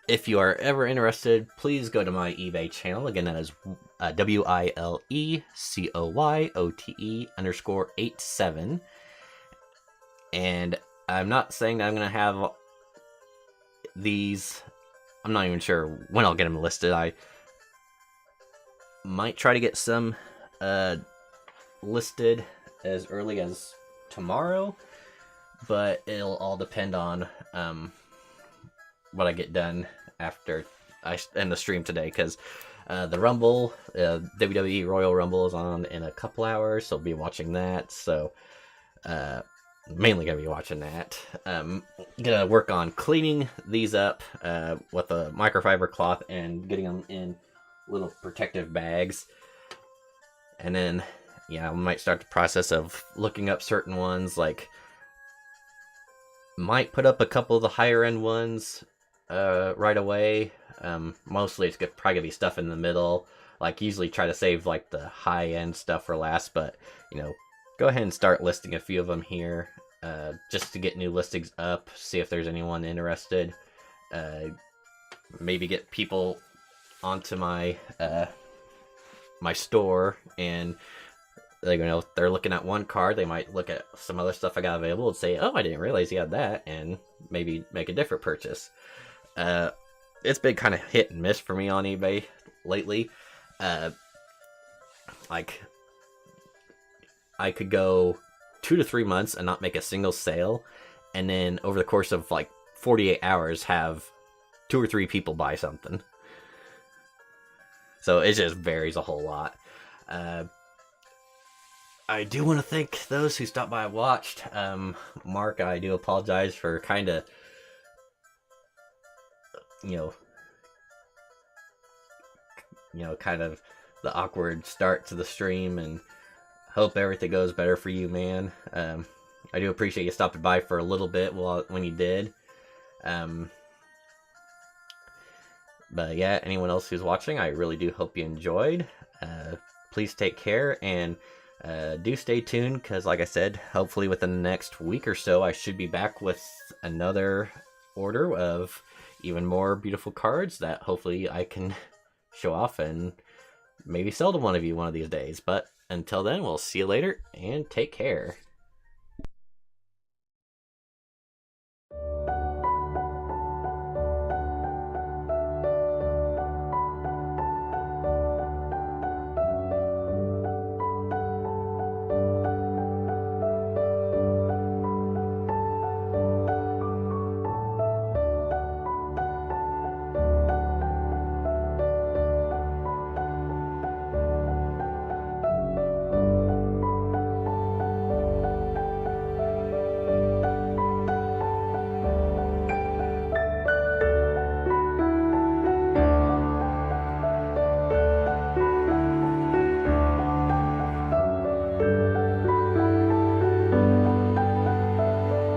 if you are ever interested, please go to my eBay channel. Again, that is WILECOYOTE_87. And I'm not saying that I'm going to have these. I'm not even sure when I'll get them listed. I might try to get some listed as early as tomorrow, but it'll all depend on what I get done after I end the stream today, because the Rumble, WWE Royal Rumble is on in a couple hours, so I'll be watching that. So mainly gonna be watching that. Gonna work on cleaning these up with a microfiber cloth and getting them in little protective bags, and then I might start the process of looking up certain ones. Like, might put up a couple of the higher end ones right away. Mostly it's probably gonna be stuff in the middle. Like, usually try to save like the high end stuff for last, but go ahead and start listing a few of them here, just to get new listings up, see if there's anyone interested. Maybe get people onto my my store, and they're looking at one card, they might look at some other stuff I got available and say, oh, I didn't realize you had that, and maybe make a different purchase. It's been kind of hit and miss for me on eBay lately. Like, I could go 2 to 3 months and not make a single sale, and then over the course of like 48 hours have 2 or 3 people buy something. So it just varies a whole lot. I do want to thank those who stopped by and watched. Mark, I do apologize for kind of, kind of the awkward start to the stream, and hope everything goes better for you, man. I do appreciate you stopping by for a little bit when you did. But yeah, anyone else who's watching, I really do hope you enjoyed. Please take care, and do stay tuned, because like I said, hopefully within the next week or so, I should be back with another order of even more beautiful cards that hopefully I can show off and maybe sell to one of you one of these days. But until then, we'll see you later, and take care.